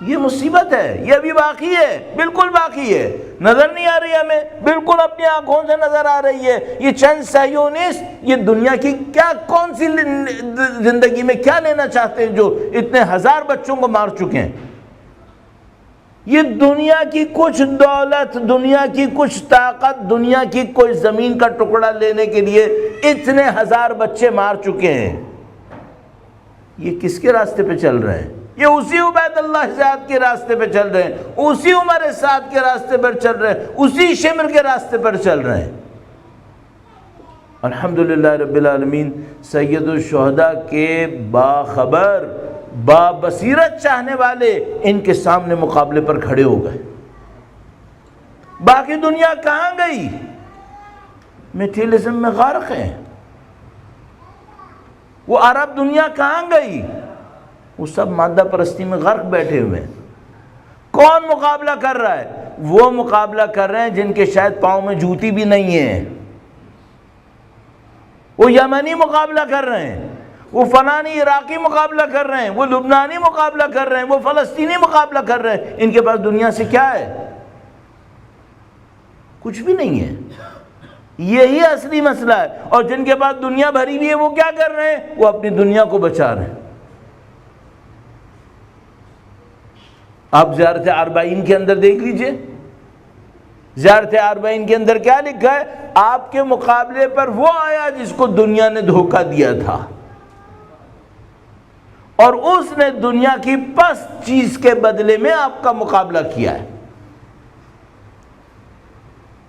یہ مصیبت ہے، یہ ابھی باقی ہے، بالکل باقی ہے. نظر نہیں آ رہی ہمیں؟ بالکل اپنی آنکھوں سے نظر آ رہی ہے. یہ چند صہیونسٹ یہ دنیا کی کیا کون سی زندگی میں کیا لینا چاہتے ہیں جو اتنے ہزار بچوں کو مار چکے ہیں؟ یہ دنیا کی کچھ دولت، دنیا کی کچھ طاقت، دنیا کی کوئی زمین کا ٹکڑا لینے کے لیے اتنے ہزار بچے مار چکے ہیں. یہ کس کے راستے پہ چل رہے ہیں؟ یہ اسی عبید اللہ زیاد کے راستے پہ چل رہے ہیں، اسی عمر سعد کے راستے پر چل رہے ہیں، اسی شمر کے راستے پر چل رہے ہیں. الحمدللہ رب العالمین، سید الشہداء کے باخبر بابصیرت چاہنے والے ان کے سامنے مقابلے پر کھڑے ہو گئے. باقی دنیا کہاں گئی؟ میٹیریلزم میں غرق ہے. وہ عرب دنیا کہاں گئی؟ وہ سب مادہ پرستی میں غرق بیٹھے ہوئے ہیں. کون مقابلہ کر رہا ہے؟ وہ مقابلہ کر رہے ہیں جن کے شاید پاؤں میں جوتی بھی نہیں ہے. وہ یمنی مقابلہ کر رہے ہیں، وہ فلانی عراقی مقابلہ کر رہے ہیں، وہ لبنانی مقابلہ کر رہے ہیں، وہ فلسطینی مقابلہ کر رہے ہیں. ان کے پاس دنیا سے کیا ہے؟ کچھ بھی نہیں ہے. یہی اصلی مسئلہ ہے. اور جن کے پاس دنیا بھری ہوئی ہے وہ کیا کر رہے ہیں؟ وہ اپنی دنیا کو بچا رہے ہیں. آپ زیارت اربعین کے اندر دیکھ لیجئے، زیارت اربعین کے اندر کیا لکھا ہے؟ آپ کے مقابلے پر وہ آیا جس کو دنیا نے دھوکہ دیا تھا، اور اس نے دنیا کی پست چیز کے بدلے میں آپ کا مقابلہ کیا ہے.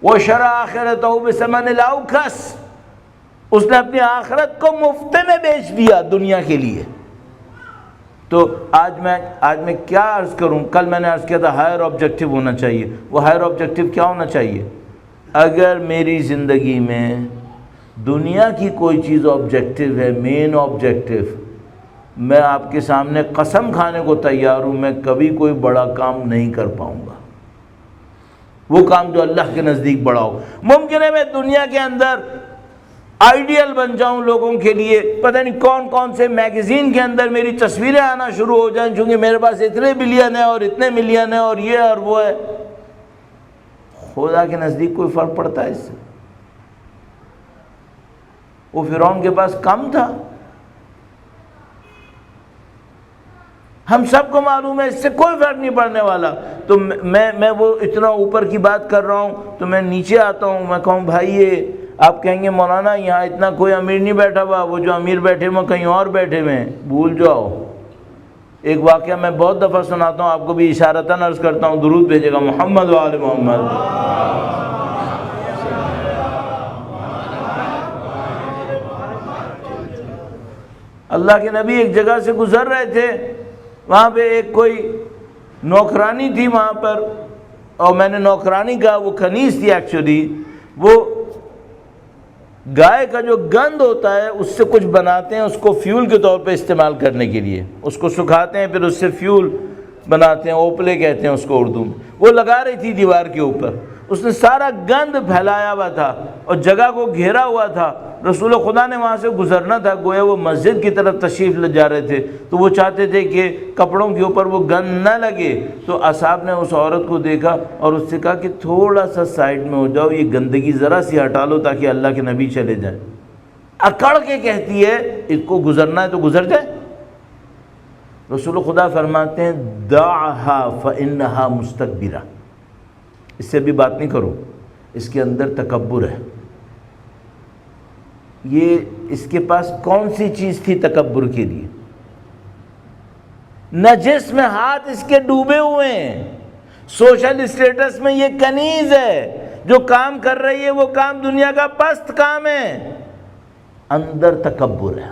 وَشَرَى آخِرَتَهُ بِثَمَنِ الْأَوْخَسِ، اس نے اپنی آخرت کو مفت میں بیچ دیا دنیا کے لیے. تو آج میں کیا عرض کروں؟ کل میں نے عرض کیا تھا ہائر آبجیکٹو ہونا چاہیے. وہ ہائر آبجیکٹو کیا ہونا چاہیے؟ اگر میری زندگی میں دنیا کی کوئی چیز آبجیکٹو ہے، مین آبجیکٹو، میں آپ کے سامنے قسم کھانے کو تیار ہوں میں کبھی کوئی بڑا کام نہیں کر پاؤں گا. وہ کام جو اللہ کے نزدیک بڑا ہو. ممکن ہے میں دنیا کے اندر آئیڈیل بن جاؤں لوگوں کے لیے، پتہ نہیں کون کون سے میگزین کے اندر میری تصویریں آنا شروع ہو جائیں چونکہ میرے پاس اتنے بلین ہے اور اتنے ملین ہے اور یہ اور وہ ہے. خدا کے نزدیک کوئی فرق پڑتا ہے اس سے؟ وہ فرعون کے پاس کم تھا. ہم سب کو معلوم ہے اس سے کوئی فرق نہیں پڑنے والا. تو میں وہ اتنا اوپر کی بات کر رہا ہوں تو میں نیچے آتا ہوں، میں کہوں بھائی یہ آپ کہیں گے مولانا یہاں اتنا کوئی امیر نہیں بیٹھا ہوا، وہ جو امیر بیٹھے ہوئے کہیں اور بیٹھے ہوئے ہیں. بھول جاؤ. ایک واقعہ میں بہت دفعہ سناتا ہوں، آپ کو بھی اشارتاً عرض کرتا ہوں، درود بھیجے گا محمد و آل محمد. اللہ کے نبی ایک جگہ سے گزر رہے تھے، وہاں پہ ایک کوئی نوکرانی تھی وہاں پر، اور میں نے نوکرانی کہا، وہ کنیز تھی ایکچولی. وہ گائے کا جو گند ہوتا ہے اس سے کچھ بناتے ہیں، اس کو فیول کے طور پہ استعمال کرنے کے لیے، اس کو سکھاتے ہیں پھر اس سے فیول بناتے ہیں، اوپلے کہتے ہیں اس کو اردو میں. وہ لگا رہی تھی دیوار کے اوپر. اس نے سارا گند پھیلایا ہوا تھا اور جگہ کو گھیرا ہوا تھا. رسول خدا نے وہاں سے گزرنا تھا، گویا وہ مسجد کی طرف تشریف لے جا رہے تھے، تو وہ چاہتے تھے کہ کپڑوں کے اوپر وہ گند نہ لگے. تو اصحاب نے اس عورت کو دیکھا اور اس سے کہا کہ تھوڑا سا سائڈ میں ہو جاؤ، یہ گندگی ذرا سی ہٹا لو تاکہ اللہ کے نبی چلے جائیں. اکڑ کے کہتی ہے اس کو گزرنا ہے تو گزر جائے. رسول خدا فرماتے ہیں دعها فإنها مستكبرہ، اس سے بھی بات نہیں کرو، اس کے اندر تکبر ہے. یہ اس کے پاس کون سی چیز تھی تکبر کے لیے؟ نجس میں ہاتھ اس کے ڈوبے ہوئے ہیں، سوشل اسٹیٹس میں یہ کنیز ہے، جو کام کر رہی ہے وہ کام دنیا کا پست کام ہے، اندر تکبر ہے.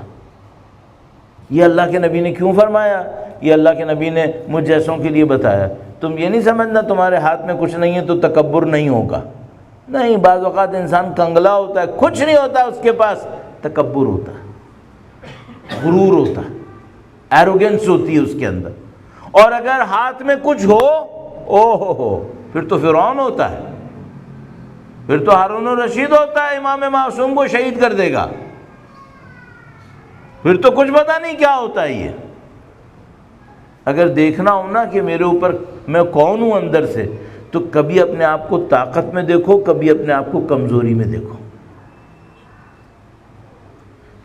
یہ اللہ کے نبی نے کیوں فرمایا؟ یہ اللہ کے نبی نے مجھ جیسوں کے لیے بتایا. تم یہ نہیں سمجھنا تمہارے ہاتھ میں کچھ نہیں ہے تو تکبر نہیں ہوگا. نہیں، بعض اوقات انسان کنگلا ہوتا ہے، کچھ نہیں ہوتا اس کے پاس، تکبر ہوتا ہے، غرور ہوتا ہے، ایروگنس ہوتی ہے اس کے اندر. اور اگر ہاتھ میں کچھ ہو، ہو پھر تو فرعون ہوتا ہے، پھر تو ہارون الرشید ہوتا ہے، امام معصوم کو شہید کر دے گا. پھر تو کچھ پتہ نہیں کیا ہوتا ہے. یہ اگر دیکھنا ہو نا کہ میرے اوپر میں کون ہوں اندر سے، تو کبھی اپنے آپ کو طاقت میں دیکھو، کبھی اپنے آپ کو کمزوری میں دیکھو.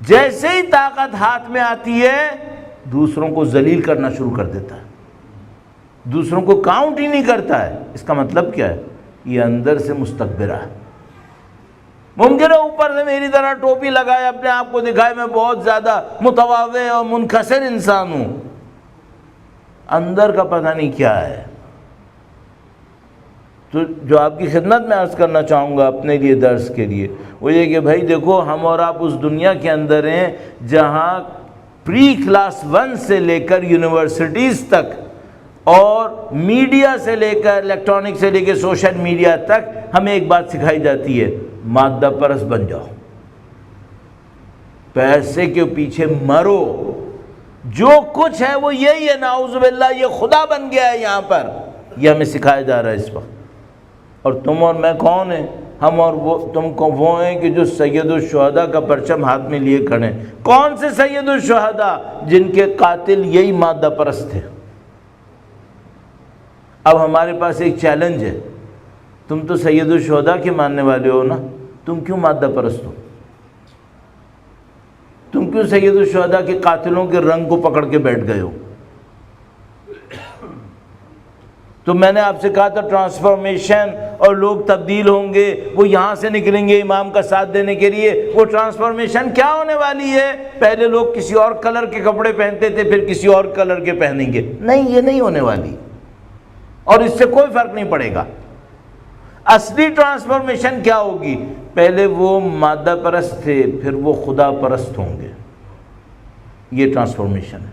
جیسے ہی طاقت ہاتھ میں آتی ہے دوسروں کو ذلیل کرنا شروع کر دیتا ہے، دوسروں کو کاؤنٹ ہی نہیں کرتا ہے. اس کا مطلب کیا ہے؟ یہ اندر سے مستکبرہ ہے. ممکن ہے اوپر سے میری طرح ٹوپی لگائے، اپنے آپ کو دکھائے میں بہت زیادہ متواضع اور منکسر انسان ہوں، اندر کا پتہ نہیں کیا ہے. تو جو آپ کی خدمت میں عرض کرنا چاہوں گا اپنے لیے درس کے لیے، وہ یہ کہ بھائی دیکھو، ہم اور آپ اس دنیا کے اندر ہیں جہاں پری کلاس 1 سے لے کر یونیورسٹیز تک اور میڈیا سے لے کر الیکٹرانک سے لے کے سوشل میڈیا تک ہمیں ایک بات سکھائی جاتی ہے، مادہ پرست بن جاؤ، پیسے کے پیچھے مرو، جو کچھ ہے وہ یہی ہے. نعوذ باللہ، یہ خدا بن گیا ہے یہاں پر. یہ ہمیں سکھایا جا رہا ہے اس وقت. اور تم اور میں کون ہیں؟ ہم اور وہ تم کو وہ ہیں کہ جو سید الشہداء کا پرچم ہاتھ میں لیے کھڑے ہیں. کون سے سید الشہداء؟ جن کے قاتل یہی مادہ پرست تھے. اب ہمارے پاس ایک چیلنج ہے، تم تو سید الشہداء کے ماننے والے ہو نا، تم کیوں مادہ پرست ہو؟ تم کیوں سید الشہداء کے قاتلوں کے رنگ کو پکڑ کے بیٹھ گئے ہو؟ تو میں نے آپ سے کہا تھا ٹرانسفارمیشن، اور لوگ تبدیل ہوں گے، وہ یہاں سے نکلیں گے امام کا ساتھ دینے کے لیے. وہ ٹرانسفارمیشن کیا ہونے والی ہے؟ پہلے لوگ کسی اور کلر کے کپڑے پہنتے تھے، پھر کسی اور کلر کے پہنیں گے. نہیں، یہ نہیں ہونے والی، اور اس سے کوئی فرق نہیں پڑے گا. اصلی ٹرانسفارمیشن کیا ہوگی؟ پہلے وہ مادہ پرست تھے، پھر وہ خدا پرست ہوں گے. یہ ٹرانسفارمیشن ہے.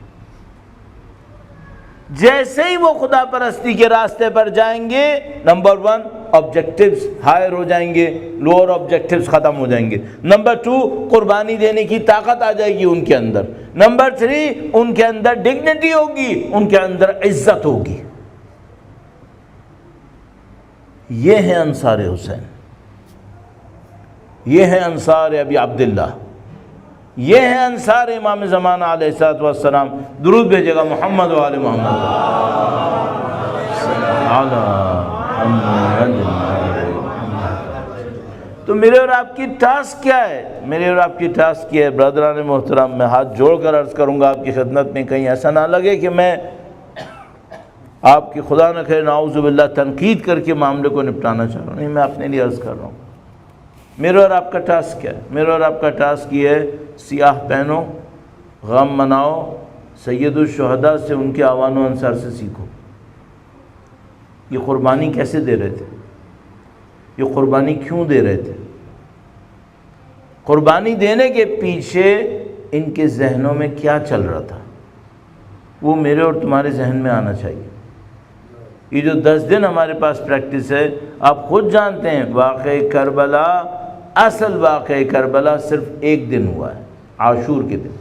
جیسے ہی وہ خدا پرستی کے راستے پر جائیں گے، نمبر 1 آبجیکٹیوز ہائر ہو جائیں گے، لوور آبجیکٹیوز ختم ہو جائیں گے. نمبر 2 قربانی دینے کی طاقت آ جائے گی ان کے اندر. نمبر 3 ان کے اندر ڈگنیٹی ہوگی، ان کے اندر عزت ہوگی. یہ ہیں انصار حسین، یہ ہیں انصار ابی عبداللہ، یہ ہیں انصار امام زمانہ علیہ الصلوۃ والسلام. درود بھیجے گا محمد و آل محمد. تو میرے اور آپ کی ٹاسک کیا ہے؟ میرے اور آپ کی ٹاسک کیا ہے؟ برادران محترم، میں ہاتھ جوڑ کر عرض کروں گا آپ کی خدمت میں، کہیں ایسا نہ لگے کہ میں آپ کی خدا نہ کرے نعوذ باللہ تنقید کر کے معاملے کو نپٹانا چاہ رہا ہوں. نہیں، میں اپنے لیے عرض کر رہا ہوں. میرے اور آپ کا ٹاسک کیا ہے؟ میرے اور آپ کا ٹاسک یہ ہے، سیاہ پہنو، غم مناؤ، سید الشہداء سے، ان کے اعوان و انصار سے سیکھو. یہ قربانی کیسے دے رہے تھے؟ یہ قربانی کیوں دے رہے تھے؟ قربانی دینے کے پیچھے ان کے ذہنوں میں کیا چل رہا تھا؟ وہ میرے اور تمہارے ذہن میں آنا چاہیے. یہ جو 10 دن ہمارے پاس پریکٹس ہے، آپ خود جانتے ہیں، واقعہ کربلا، اصل واقعہ کربلا صرف ایک دن ہوا ہے، عاشور کے دن.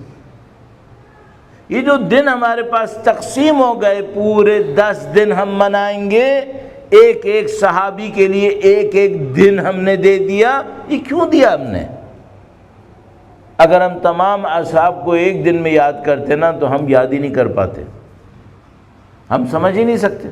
یہ جو دن ہمارے پاس تقسیم ہو گئے، پورے 10 دن ہم منائیں گے، ایک ایک صحابی کے لیے ایک ایک دن ہم نے دے دیا. یہ کیوں دیا ہم نے؟ اگر ہم تمام اصحاب کو ایک دن میں یاد کرتے نا تو ہم یاد ہی نہیں کر پاتے، ہم سمجھ ہی نہیں سکتے.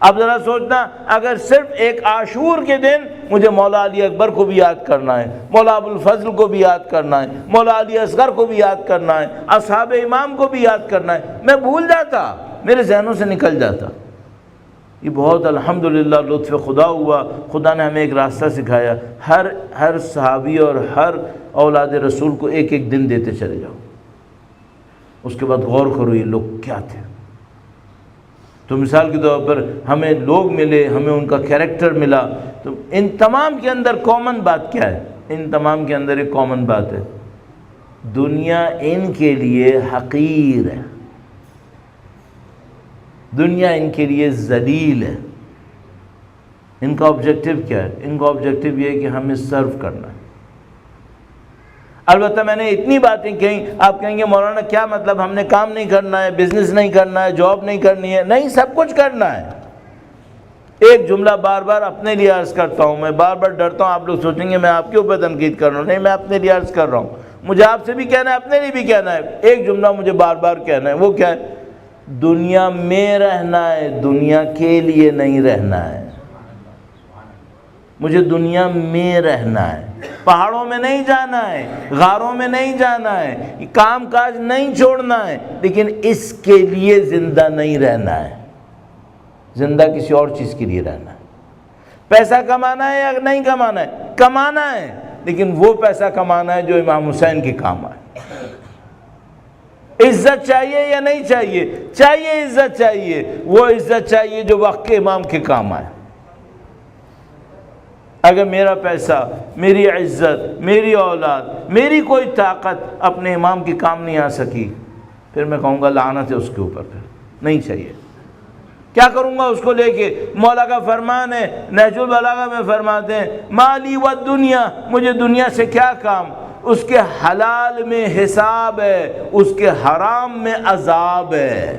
اب ذرا سوچنا، اگر صرف ایک عاشور کے دن مجھے مولا علی اکبر کو بھی یاد کرنا ہے، مولا ابو الفضل کو بھی یاد کرنا ہے، مولا علی اصغر کو بھی یاد کرنا ہے، اصحاب امام کو بھی یاد کرنا ہے، میں بھول جاتا، میرے ذہنوں سے نکل جاتا. یہ بہت الحمدللہ لطف خدا ہوا، خدا نے ہمیں ایک راستہ سکھایا. ہر صحابی اور ہر اولاد رسول کو ایک ایک دن دیتے چلے جاؤ. اس کے بعد غور کرو یہ لوگ کیا تھے. تو مثال کے طور پر ہمیں لوگ ملے، ہمیں ان کا کیریکٹر ملا، تو ان تمام کے اندر کامن بات کیا ہے؟ ان تمام کے اندر ایک کامن بات ہے، دنیا ان کے لیے حقیر ہے، دنیا ان کے لیے ذلیل ہے. ان کا آبجیکٹو کیا ہے؟ ان کا آبجیکٹو یہ ہے کہ ہمیں سرو کرنا ہے. البتہ میں نے اتنی باتیں کہیں، آپ کہیں گے مولانا کیا مطلب، ہم نے کام نہیں کرنا ہے، بزنس نہیں کرنا ہے، جاب نہیں کرنی ہے؟ نہیں، سب کچھ کرنا ہے. ایک جملہ بار بار اپنے لیے عرض کرتا ہوں، میں بار بار ڈرتا ہوں آپ لوگ سوچیں گے میں آپ کے اوپر تنقید کر رہا ہوں. نہیں، میں اپنے لیے عرض کر رہا ہوں، مجھے آپ سے بھی کہنا ہے، اپنے لیے بھی کہنا ہے. ایک جملہ مجھے بار بار کہنا ہے، وہ کیا ہے؟ دنیا میں رہنا ہے، دنیا کے لیے نہیں رہنا ہے. مجھے دنیا میں رہنا ہے، پہاڑوں میں نہیں جانا ہے، غاروں میں نہیں جانا ہے، کام کاج نہیں چھوڑنا ہے، لیکن اس کے لیے زندہ نہیں رہنا ہے. زندہ کسی اور چیز کے لیے رہنا ہے. پیسہ کمانا ہے یا نہیں کمانا ہے؟ کمانا ہے، لیکن وہ پیسہ کمانا ہے جو امام حسین کے کام آئے. عزت چاہیے یا نہیں چاہیے؟ چاہیے، عزت چاہیے. وہ عزت چاہیے جو وقت کے امام کے کام آئے. اگر میرا پیسہ، میری عزت، میری اولاد، میری کوئی طاقت اپنے امام کے کام نہیں آ سکی، پھر میں کہوں گا لعنت ہے اس کے اوپر. پھر نہیں چاہیے. کیا کروں گا اس کو لے کے؟ مولا کا فرمان ہے، نہج البلاغہ میں فرماتے ہیں مالی و دنیا، مجھے دنیا سے کیا کام؟ اس کے حلال میں حساب ہے، اس کے حرام میں عذاب ہے.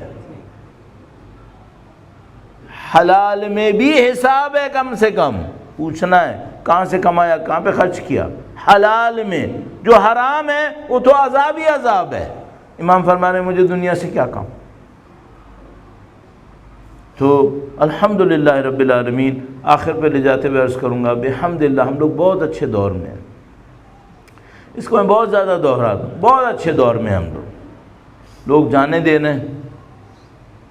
حلال میں بھی حساب ہے، کم سے کم پوچھنا ہے کہاں سے کمایا، کہاں پہ خرچ کیا. حلال میں، جو حرام ہے وہ تو عذاب ہی عذاب ہے. امام فرمانے مجھے دنیا سے کیا کام. تو الحمدللہ رب العالمین. آخر پہ لے جاتے ہوئے عرض کروں گا بحمدللہ ہم لوگ بہت اچھے دور میں ہیں. اس کو میں بہت زیادہ دوہراتا ہوں، بہت اچھے دور میں ہم لوگ جانے دینے.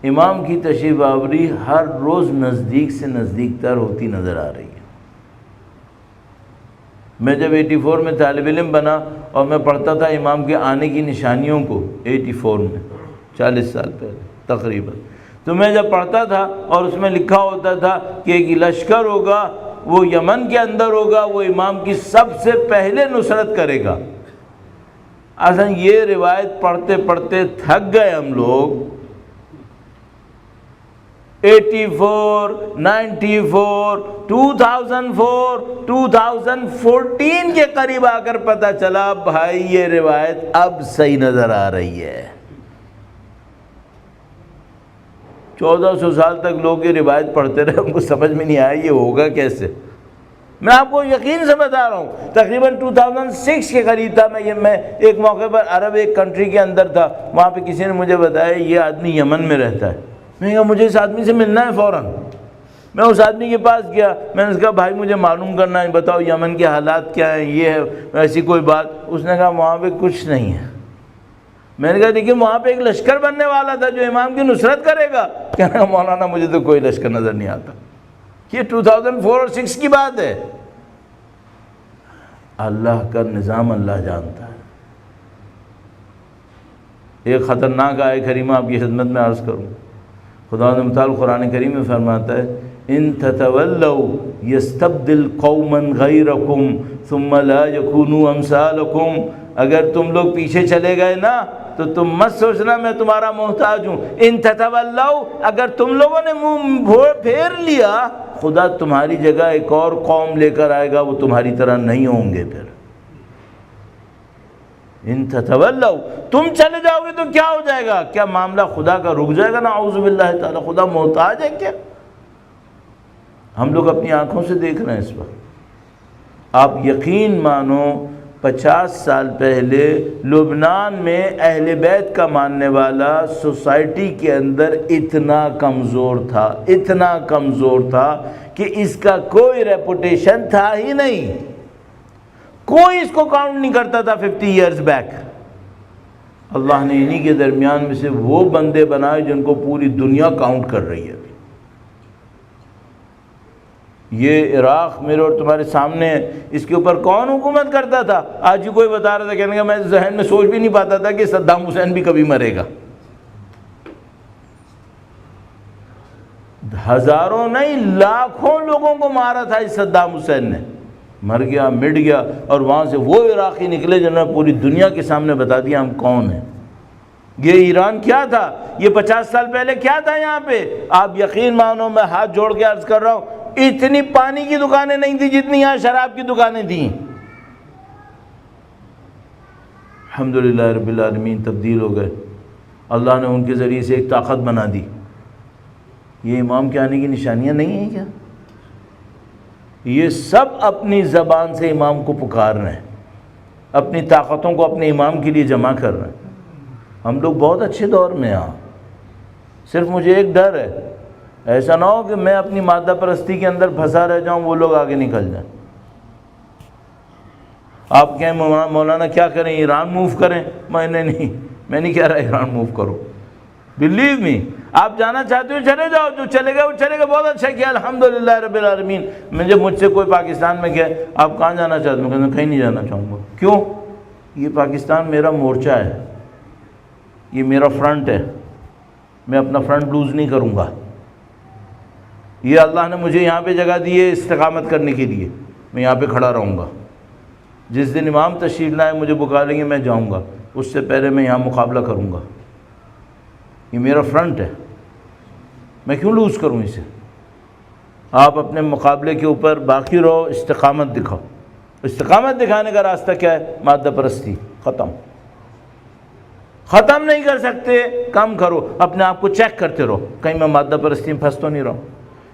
امام کی تشریف آوری ہر روز نزدیک سے نزدیک تر ہوتی نظر آ رہی ہے. میں جب 84 میں طالب علم بنا اور میں پڑھتا تھا امام کے آنے کی نشانیوں کو، 84 میں 40 سال پہلے تقریباً، تو میں جب پڑھتا تھا اور اس میں لکھا ہوتا تھا کہ ایک لشکر ہوگا، وہ یمن کے اندر ہوگا، وہ امام کی سب سے پہلے نصرت کرے گا. اصلا یہ روایت پڑھتے پڑھتے تھک گئے ہم لوگ. 84، 94، 2004، 2014 کے قریب آ کر پتہ چلا بھائی یہ روایت اب صحیح نظر آ رہی ہے. 1400 سال تک لوگ یہ روایت پڑھتے رہے، ہم کو سمجھ میں نہیں آیا یہ ہوگا کیسے. میں آپ کو یقین سے بتا رہا ہوں، تقریباً 2006 کے قریب تھا. میں ایک موقع پر عرب ایک کنٹری کے اندر تھا، وہاں پہ کسی نے مجھے بتایا یہ آدمی یمن میں رہتا ہے. میں نے کہا مجھے اس آدمی سے ملنا ہے فوراً. میں اس آدمی کے پاس گیا، میں نے اس کہا بھائی مجھے معلوم کرنا ہے، بتاؤ یمن کے حالات کیا ہیں، یہ ہے ایسی کوئی بات. اس نے کہا وہاں پہ کچھ نہیں ہے. میں نے کہا دیکھیے وہاں پہ ایک لشکر بننے والا تھا جو امام کی نصرت کرے گا. کہنے لگا مولانا مجھے تو کوئی لشکر نظر نہیں آتا. یہ 2004 اور 6 کی بات ہے. اللہ کا نظام اللہ جانتا ہے. ایک خطرناک آیے کریمہ آپ کی خدمت میں عرض کروں. خدا متعال قرآن کریم میں فرماتا ہے ان تتولوا یستبدل قوما غیرکم ثم لا یکونوا امثالکم. اگر تم لوگ پیچھے چلے گئے نا تو تم مت سوچنا میں تمہارا محتاج ہوں. ان تتولوا، اگر تم لوگوں نے منہ پھیر لیا، خدا تمہاری جگہ ایک اور قوم لے کر آئے گا، وہ تمہاری طرح نہیں ہوں گے. پھر ان تتولوا، تم چلے جاؤ گے تو کیا ہو جائے گا؟ کیا معاملہ خدا کا رک جائے گا؟ نعوذ باللہ تعالی. خدا محتاج ہے کیا؟ ہم لوگ اپنی آنکھوں سے دیکھ رہے ہیں اس وقت۔ آپ یقین مانو 50 سال پہلے لبنان میں اہل بیت کا ماننے والا سوسائٹی کے اندر اتنا کمزور تھا کہ اس کا کوئی ریپوٹیشن تھا ہی نہیں، کوئی اس کو کاؤنٹ نہیں کرتا تھا 50 ایئرز بیک۔ اللہ نے انہی کے درمیان میں سے وہ بندے بنائے جن کو پوری دنیا کاؤنٹ کر رہی ہے۔ یہ عراق میرے اور تمہارے سامنے ہے، اس کے اوپر کون حکومت کرتا تھا؟ آج ہی کوئی بتا رہا تھا، کہنے کا میں ذہن میں سوچ بھی نہیں پاتا تھا کہ صدام حسین بھی کبھی مرے گا۔ ہزاروں نہیں لاکھوں لوگوں کو مارا تھا اس صدام حسین نے، مر گیا، مٹ گیا، اور وہاں سے وہ عراقی نکلے جنہوں نے پوری دنیا کے سامنے بتا دیا ہم کون ہیں۔ یہ ایران کیا تھا؟ یہ 50 سال پہلے کیا تھا یہاں پہ؟ آپ یقین مانو، میں ہاتھ جوڑ کے عرض کر رہا ہوں، اتنی پانی کی دکانیں نہیں تھی جتنی یہاں شراب کی دکانیں تھیں۔ الحمدللہ رب العالمین تبدیل ہو گئے، اللہ نے ان کے ذریعے سے ایک طاقت بنا دی۔ یہ امام کے آنے کی نشانیاں نہیں ہیں کیا؟ یہ سب اپنی زبان سے امام کو پکار رہے ہیں، اپنی طاقتوں کو اپنے امام کے لیے جمع کر رہے ہیں۔ ہم لوگ بہت اچھے دور میں ہیں، صرف مجھے ایک ڈر ہے، ایسا نہ ہو کہ میں اپنی مادہ پرستی کے اندر پھنسا رہ جاؤں، وہ لوگ آگے نکل جائیں۔ آپ کہیں مولانا کیا کریں، ایران موو کریں؟ میں نہیں کہہ رہا ایران موو کرو، بلیو می، آپ جانا چاہتے ہو چلے جاؤ، جو چلے گا وہ چلے گا، بہت اچھا کیا، الحمدللہ رب العالمین۔ جب مجھ سے کوئی پاکستان میں کہے آپ کہاں جانا چاہتے ہیں، میں کہتا ہوں کہیں نہیں جانا چاہوں گا۔ کیوں؟ یہ پاکستان میرا مورچہ ہے، یہ میرا فرنٹ ہے، میں اپنا فرنٹ لوز نہیں کروں گا۔ یہ اللہ نے مجھے یہاں پہ جگہ دی ہے استقامت کرنے کے لیے، میں یہاں پہ کھڑا رہوں گا۔ جس دن امام تشریف لائے مجھے بکالیں گے، میں جاؤں گا، اس سے پہلے میں یہاں مقابلہ کروں گا۔ یہ میرا فرنٹ ہے، میں کیوں لوز کروں اسے؟ آپ اپنے مقابلے کے اوپر باقی رہو، استقامت دکھاؤ۔ استقامت دکھانے کا راستہ کیا ہے؟ مادہ پرستی ختم نہیں کر سکتے، کم کرو، اپنے آپ کو چیک کرتے رہو کہیں میں مادہ پرستی میں پھنس تو نہیں رہا ہوں۔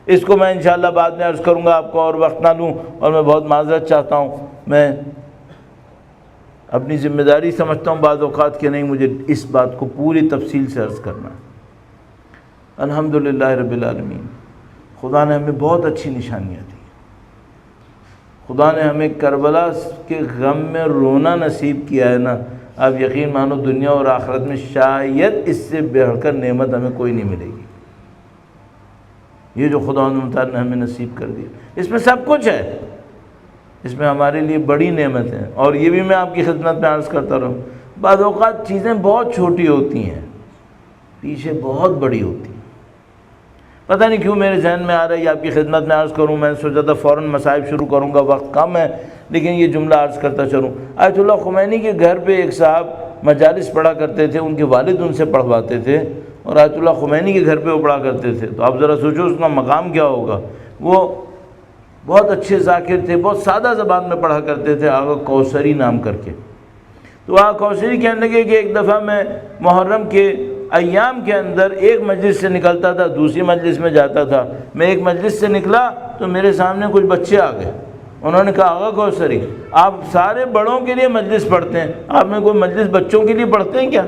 اس کو میں انشاءاللہ بعد میں عرض کروں گا آپ کو، اور وقت نہ لوں، اور میں بہت معذرت چاہتا ہوں، میں اپنی ذمہ داری سمجھتا ہوں بعض اوقات کہ نہیں، مجھے اس بات کو پوری تفصیل سے عرض کرنا ہے۔ الحمدللہ رب العالمین، خدا نے ہمیں بہت اچھی نشانیاں دی، خدا نے ہمیں کربلا کے غم میں رونا نصیب کیا ہے نا، آپ یقین مانو دنیا اور آخرت میں شاید اس سے بڑھ کر نعمت ہمیں کوئی نہیں ملے گی۔ یہ جو خدا متعال نے ہمیں نصیب کر دیا، اس میں سب کچھ ہے، اس میں ہمارے لیے بڑی نعمت ہے۔ اور یہ بھی میں آپ کی خدمت میں عرض کرتا رہوں، بعض اوقات چیزیں بہت چھوٹی ہوتی ہیں، پیچھے بہت بڑی ہوتی ہیں۔ پتہ نہیں کیوں میرے ذہن میں آ رہا ہے یہ آپ کی خدمت میں عرض کروں، میں نے سوچا تھا فوراً مصائب شروع کروں گا، وقت کم ہے، لیکن یہ جملہ عرض کرتا چلوں۔ آیت اللہ خمینی کے گھر پہ ایک صاحب مجالس پڑھا کرتے تھے، ان کے والد ان سے پڑھواتے تھے، اور آیت اللہ خمینی کے گھر پہ وہ پڑھا کرتے تھے، تو آپ ذرا سوچو اس کا مقام کیا ہوگا۔ وہ بہت اچھے ذاکر تھے، بہت سادہ زبان میں پڑھا کرتے تھے، آغا کوثری نام کر کے۔ تو آغا کوثری کہنے لگے کہ ایک دفعہ میں محرم کے ایام کے اندر ایک مجلس سے نکلتا تھا، دوسری مجلس میں جاتا تھا، میں ایک مجلس سے نکلا تو میرے سامنے کچھ بچے آ گئے، انہوں نے کہا آغا کوثری آپ سارے بڑوں کے لیے مجلس پڑھتے ہیں، آپ میں کوئی مجلس بچوں کے لیے پڑھتے ہیں کیا؟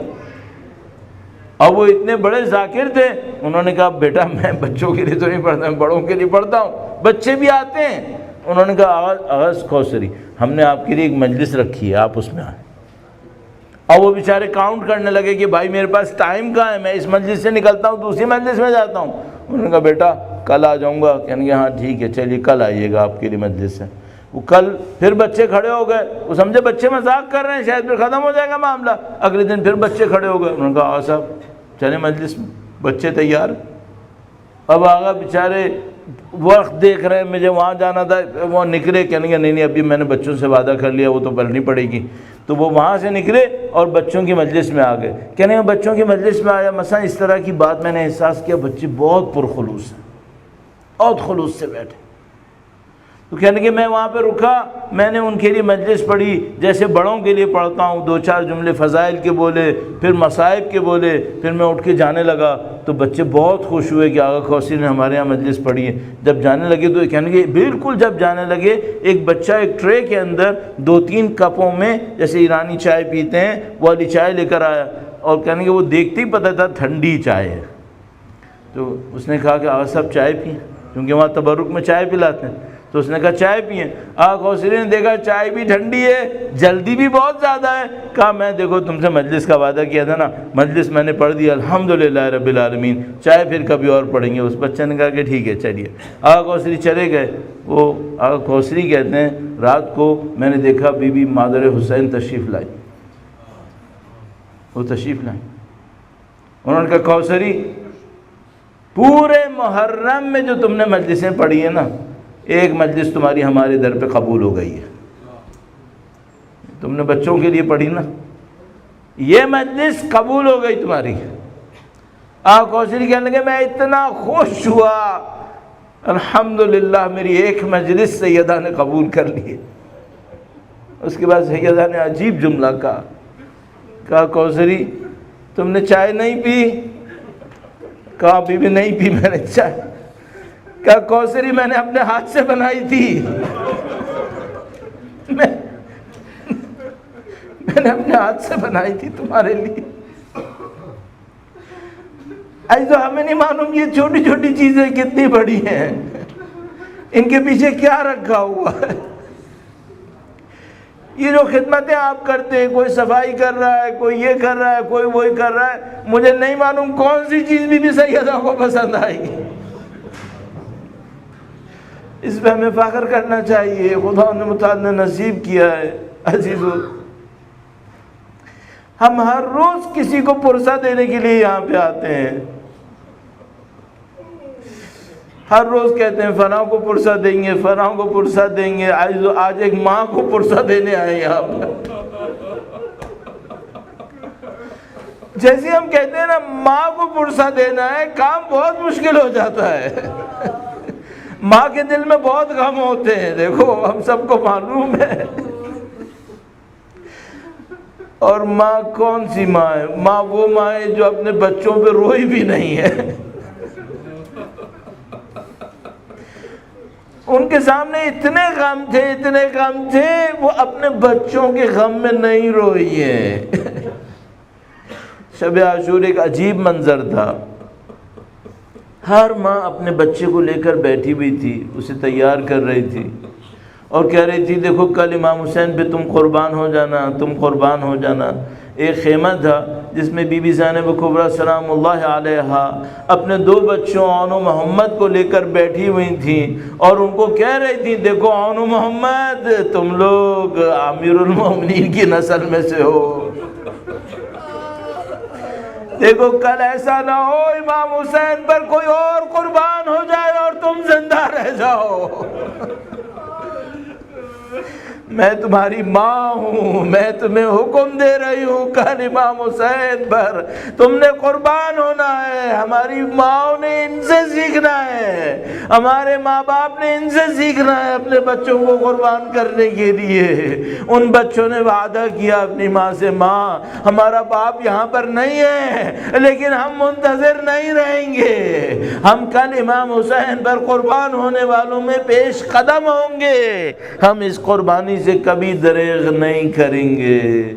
اور وہ اتنے بڑے ذاکر تھے، انہوں نے کہا بیٹا میں بچوں کے لیے تو نہیں پڑھتا، میں بڑوں کے لیے پڑھتا ہوں، بچے بھی آتے ہیں۔ انہوں نے کہا آغا کوثری ہم نے آپ کے لیے ایک مجلس رکھی ہے، آپ اس میں آئیں۔ اور وہ بیچارے کاؤنٹ کرنے لگے کہ بھائی میرے پاس ٹائم کہاں ہے، میں اس مجلس سے نکلتا ہوں دوسری مجلس میں جاتا ہوں۔ انہوں نے کہا بیٹا کل آ جاؤں گا، کہنے گے ہاں ٹھیک ہے چلیے کل آئیے گا، آپ کے لیے مجلس ہے۔ وہ کل پھر بچے کھڑے ہو گئے، وہ سمجھے بچے مذاق کر رہے ہیں، شاید پھر ختم ہو جائے گا معاملہ۔ اگلے دن پھر بچے کھڑے ہو گئے، انہوں نے کہا آغا صاحب چلیں مجلس میں، بچے تیار۔ اب آغا بیچارے وقت دیکھ رہے ہیں، مجھے وہاں جانا تھا، وہ نکلے، کہنے گے نہیں ابھی میں نے بچوں سے وعدہ کر لیا، وہ تو پڑھنی پڑے گی۔ تو وہ وہاں سے نکلے اور بچوں کی مجلس میں آ گئے، کہنے گے بچوں کی مجلس میں آیا، مثلا اس طرح کی بات میں نے احساس کیا بچے بہت پرخلوص ہیں، بہت خلوص سے بیٹھے۔ تو کہنے کہ میں وہاں پہ رکا، میں نے ان کے لیے مجلس پڑھی جیسے بڑوں کے لیے پڑھتا ہوں، 2-4 جملے فضائل کے بولے، پھر مصائب کے بولے، پھر میں اٹھ کے جانے لگا۔ تو بچے بہت خوش ہوئے کہ آغا کوثری نے ہمارے یہاں مجلس پڑھی ہے۔ جب جانے لگے تو کہنے کہ بالکل جب جانے لگے، ایک بچہ ایک ٹرے کے اندر 2-3 کپوں میں، جیسے ایرانی چائے پیتے ہیں وہ والی چائے لے کر آیا، اور کہنے کہ وہ دیکھتے ہی پتہ تھا ٹھنڈی چائے ہے۔ تو اس نے کہا کہ آغا صاحب چائے پئیں، کیونکہ وہاں تبرک میں چائے پلاتے ہیں۔ تو اس نے کہا چائے پئیں۔ آغا کوثری نے دیکھا چائے بھی ٹھنڈی ہے، جلدی بھی بہت زیادہ ہے۔ کہا میں دیکھو تم سے مجلس کا وعدہ کیا تھا نا، مجلس میں نے پڑھ دی الحمدللہ رب العالمین، چائے پھر کبھی اور پڑھیں گے۔ اس بچے نے کہا کہ ٹھیک ہے چلیے۔ آغا کوثری چلے گئے۔ وہ آغا کوثری کہتے ہیں رات کو میں نے دیکھا بی بی مادر حسین تشریف لائی، وہ تشریف لائیں۔ انہوں نے کہا کوثری پورے محرم میں جو تم نے مجلسیں پڑھی ہیں نا، ایک مجلس تمہاری ہمارے در پہ قبول ہو گئی ہے۔ تم نے بچوں کے لیے پڑھی نا، یہ مجلس قبول ہو گئی تمہاری۔ آقا کوثری کہنے لگے میں اتنا خوش ہوا، الحمدللہ میری ایک مجلس سیدہ نے قبول کر لی۔ اس کے بعد سیدہ نے عجیب جملہ کہا کوثری تم نے چائے نہیں پی؟ کہا بی بی نہیں پی میں نے چائے۔ کہا کوثری میں نے اپنے ہاتھ سے بنائی تھی، میں نے اپنے ہاتھ سے بنائی تھی تمہارے لیے۔ آج تو ہمیں نہیں معلوم یہ چھوٹی چھوٹی چیزیں کتنی بڑی ہیں، ان کے پیچھے کیا رکھا ہوا ہے۔ یہ جو خدمتیں آپ کرتے ہیں، کوئی صفائی کر رہا ہے، کوئی یہ کر رہا ہے، کوئی وہی کر رہا ہے، مجھے نہیں معلوم کون سی چیز بھی سیدہ کو پسند آئے گی۔ اس پہ ہمیں فخر کرنا چاہیے، خدا نے متعال نے نصیب کیا ہے۔ عزیزو ہم ہر روز کسی کو پرسہ دینے کے لیے یہاں پہ آتے ہیں، ہر روز کہتے ہیں فلاں کو پرسہ دیں گے، فلاں کو پرسہ دیں گے۔ آج ایک ماں کو پرسہ دینے آئے یہاں پر۔ جیسے ہم کہتے ہیں نا ماں کو پرسہ دینا ہے، کام بہت مشکل ہو جاتا ہے۔ ماں کے دل میں بہت غم ہوتے ہیں، دیکھو ہم سب کو معلوم ہے۔ اور ماں کون سی ماں ہے؟ ماں وہ ماں ہے جو اپنے بچوں پہ روئی بھی نہیں ہے۔ ان کے سامنے اتنے غم تھے، وہ اپنے بچوں کے غم میں نہیں روئی ہے۔ شب عاشور ایک عجیب منظر تھا، ہر ماں اپنے بچے کو لے کر بیٹھی ہوئی تھی، اسے تیار کر رہی تھی اور کہہ رہی تھی دیکھو کل امام حسین پہ تم قربان ہو جانا، تم قربان ہو جانا۔ ایک خیمہ تھا جس میں بی بی زینب کبریٰ سلام اللہ علیہا اپنے 2 بچوں عون و محمد کو لے کر بیٹھی ہوئی تھیں اور ان کو کہہ رہی تھی دیکھو عون و محمد تم لوگ امیر المومنین کی نسل میں سے ہو، دیکھو کل ایسا نہ ہو امام حسین پر کوئی اور قربان ہو جائے اور تم زندہ رہ جاؤ۔ میں تمہاری ماں ہوں، میں تمہیں حکم دے رہی ہوں کل امام حسین پر تم نے قربان ہونا ہے۔ ہماری ماں نے ان سے سیکھنا ہے، ہمارے ماں باپ نے ان سے سیکھنا ہے اپنے بچوں کو قربان کرنے کے لیے۔ ان بچوں نے وعدہ کیا اپنی ماں سے، ماں ہمارا باپ یہاں پر نہیں ہے لیکن ہم منتظر نہیں رہیں گے، ہم کل امام حسین پر قربان ہونے والوں میں پیش قدم ہوں گے، ہم اس قربانی سے کبھی دریغ نہیں کریں گے۔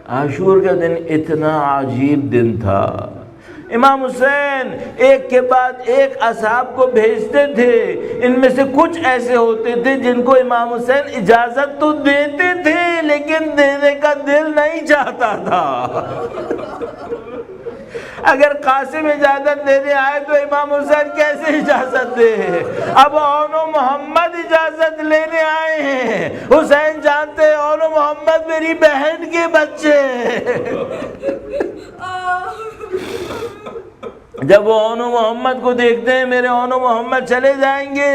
عاشور کا دن اتنا عجیب دن تھا، امام حسین ایک کے بعد ایک اصحاب کو بھیجتے تھے، ان میں سے کچھ ایسے ہوتے تھے جن کو امام حسین اجازت تو دیتے تھے لیکن دینے کا دل نہیں چاہتا تھا۔ اگر قاسم اجازت دینے آئے تو امام حسین کیسے اجازت دے؟ اب عون و محمد اجازت لینے آئے ہیں، حسین جانتے ہیں عون و محمد میری بہن کے بچے۔ جب وہ عون و محمد کو دیکھتے ہیں میرے عون و محمد چلے جائیں گے،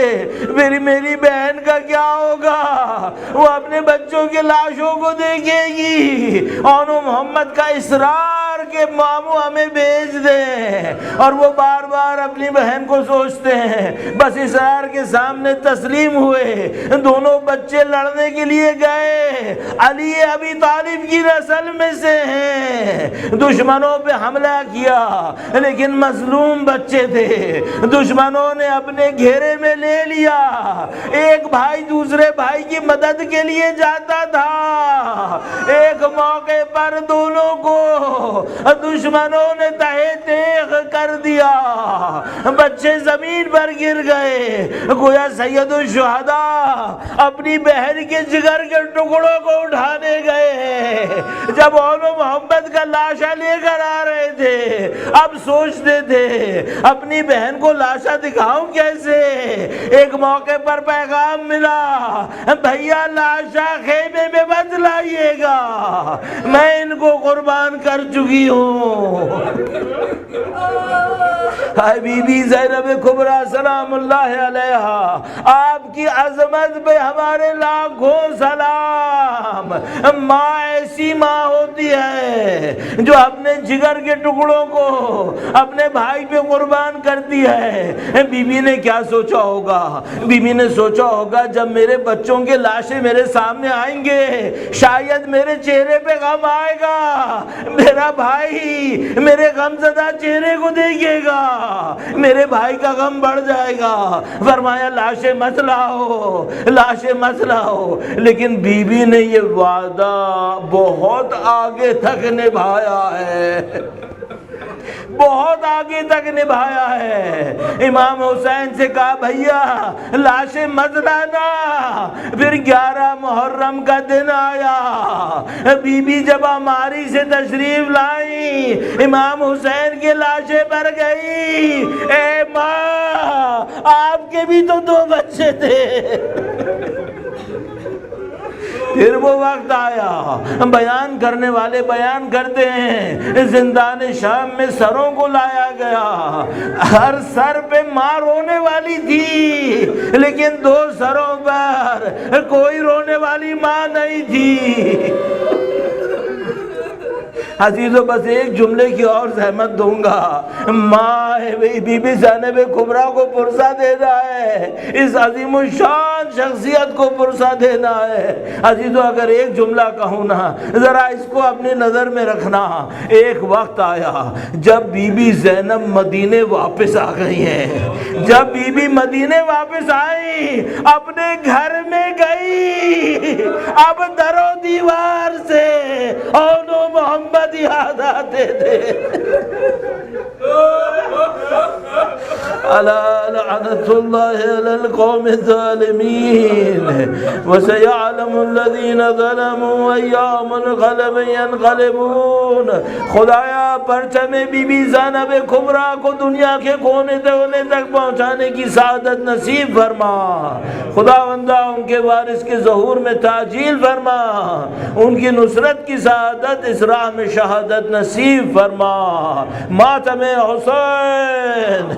میری بہن کا کیا ہوگا؟ وہ اپنے بچوں کے لاشوں کو دیکھے گی۔ عون و محمد کا اصرار کہ ماموں ہمیں بھیج دیں، اور وہ بار بار اپنی بہن کو سوچتے ہیں۔ بس اسرار کے سامنے تسلیم ہوئے، دونوں بچے لڑنے کے لیے گئے۔ علی ابی طالب کی نسل میں سے ہیں، دشمنوں پہ حملہ کیا لیکن مظلوم بچے تھے، دشمنوں نے اپنے گھیرے میں لے لیا۔ ایک بھائی دوسرے بھائی کی مدد کے لیے جاتا تھا، ایک موقع پر دونوں کو دشمنوں نے تہے تیغ کر دیا، بچے زمین پر گر گئے۔ گویا سید الشہداء اپنی بہن کے جگر کے ٹکڑوں کو اٹھانے گئے۔ جب اولو محمد کا لاشا لے کر آ رہے تھے، اب سوچتے تھے اپنی بہن کو لاشا دکھاؤں کیسے۔ ایک موقع پر پیغام ملا، بھیا لاشا خیمے میں مت لائیے گا، میں ان کو قربان کر چکی ہوں۔ بی بی زینب کبریٰ سلام اللہ علیہا، آپ کی عظمت پہ ہمارے لاکھوں سلام۔ ماں ایسی ماں ہوتی ہے جو اپنے جگر کے ٹکڑوں کو اپنے بھائی پہ قربان کرتی ہے۔ بی بی نے کیا سوچا ہوگا؟ بی بی نے سوچا ہوگا جب میرے بچوں کے لاشیں میرے سامنے آئیں گے شاید میرے چہرے پہ غم آئے گا، میرا بھائی میرے غم زدہ چہرے کو دیکھے گا، میرے بھائی کا غم بڑھ جائے گا۔ فرمایا لاشیں مت لاؤ، لاشیں مت لاؤ۔ لیکن بی بی نے یہ وعدہ بہت آگے تک نبھایا ہے، بہت آگے تک نبھایا ہے۔ امام حسین سے کہا بھیا لاشیں مت لانا۔ پھر 11 محرم کا دن آیا، بی بی جب ہماری سے تشریف لائی، امام حسین کے لاشیں پر گئی۔ اے ماں، آپ کے بھی تو 2 بچے تھے۔ پھر وہ وقت آیا، بیان کرنے والے بیان کرتے ہیں، زندان شام میں سروں کو لایا گیا، ہر سر پہ ماں رونے والی تھی لیکن 2 سروں پر کوئی رونے والی ماں نہیں تھی۔ عزیزو بس ایک جملے کی اور زحمت دوں گا، ماں بی بی زینب کبریٰ کو پرسہ دینا ہے، اس عظیم الشان شخصیت کو پرسہ دینا ہے۔ عزیزو اگر ایک جملہ کہوں نا، ذرا اس کو اپنی نظر میں رکھنا۔ ایک وقت آیا جب بی بی زینب مدینے واپس آ گئی ہیں، جب بی بی مدینے واپس آئی، اپنے گھر میں گئی، اب در و دیوار سے اولو محمد یاد آتے تھے۔ الا لعنت اللہ علی القوم الظالمین وسیعلم الذین ظلموا ایام الغلب ینقلبون۔ خدایا پرچم بی بی زینب کبریٰ کو دنیا کے کونے کونے تک پہنچانے کی سعادت نصیب فرما۔ خداوندہ ان کے وارث کے ظہور میں تعجیل فرما، ان کی نصرت کی سعادت اس راہ میں شہادت نصیب فرما۔ ماتم حسین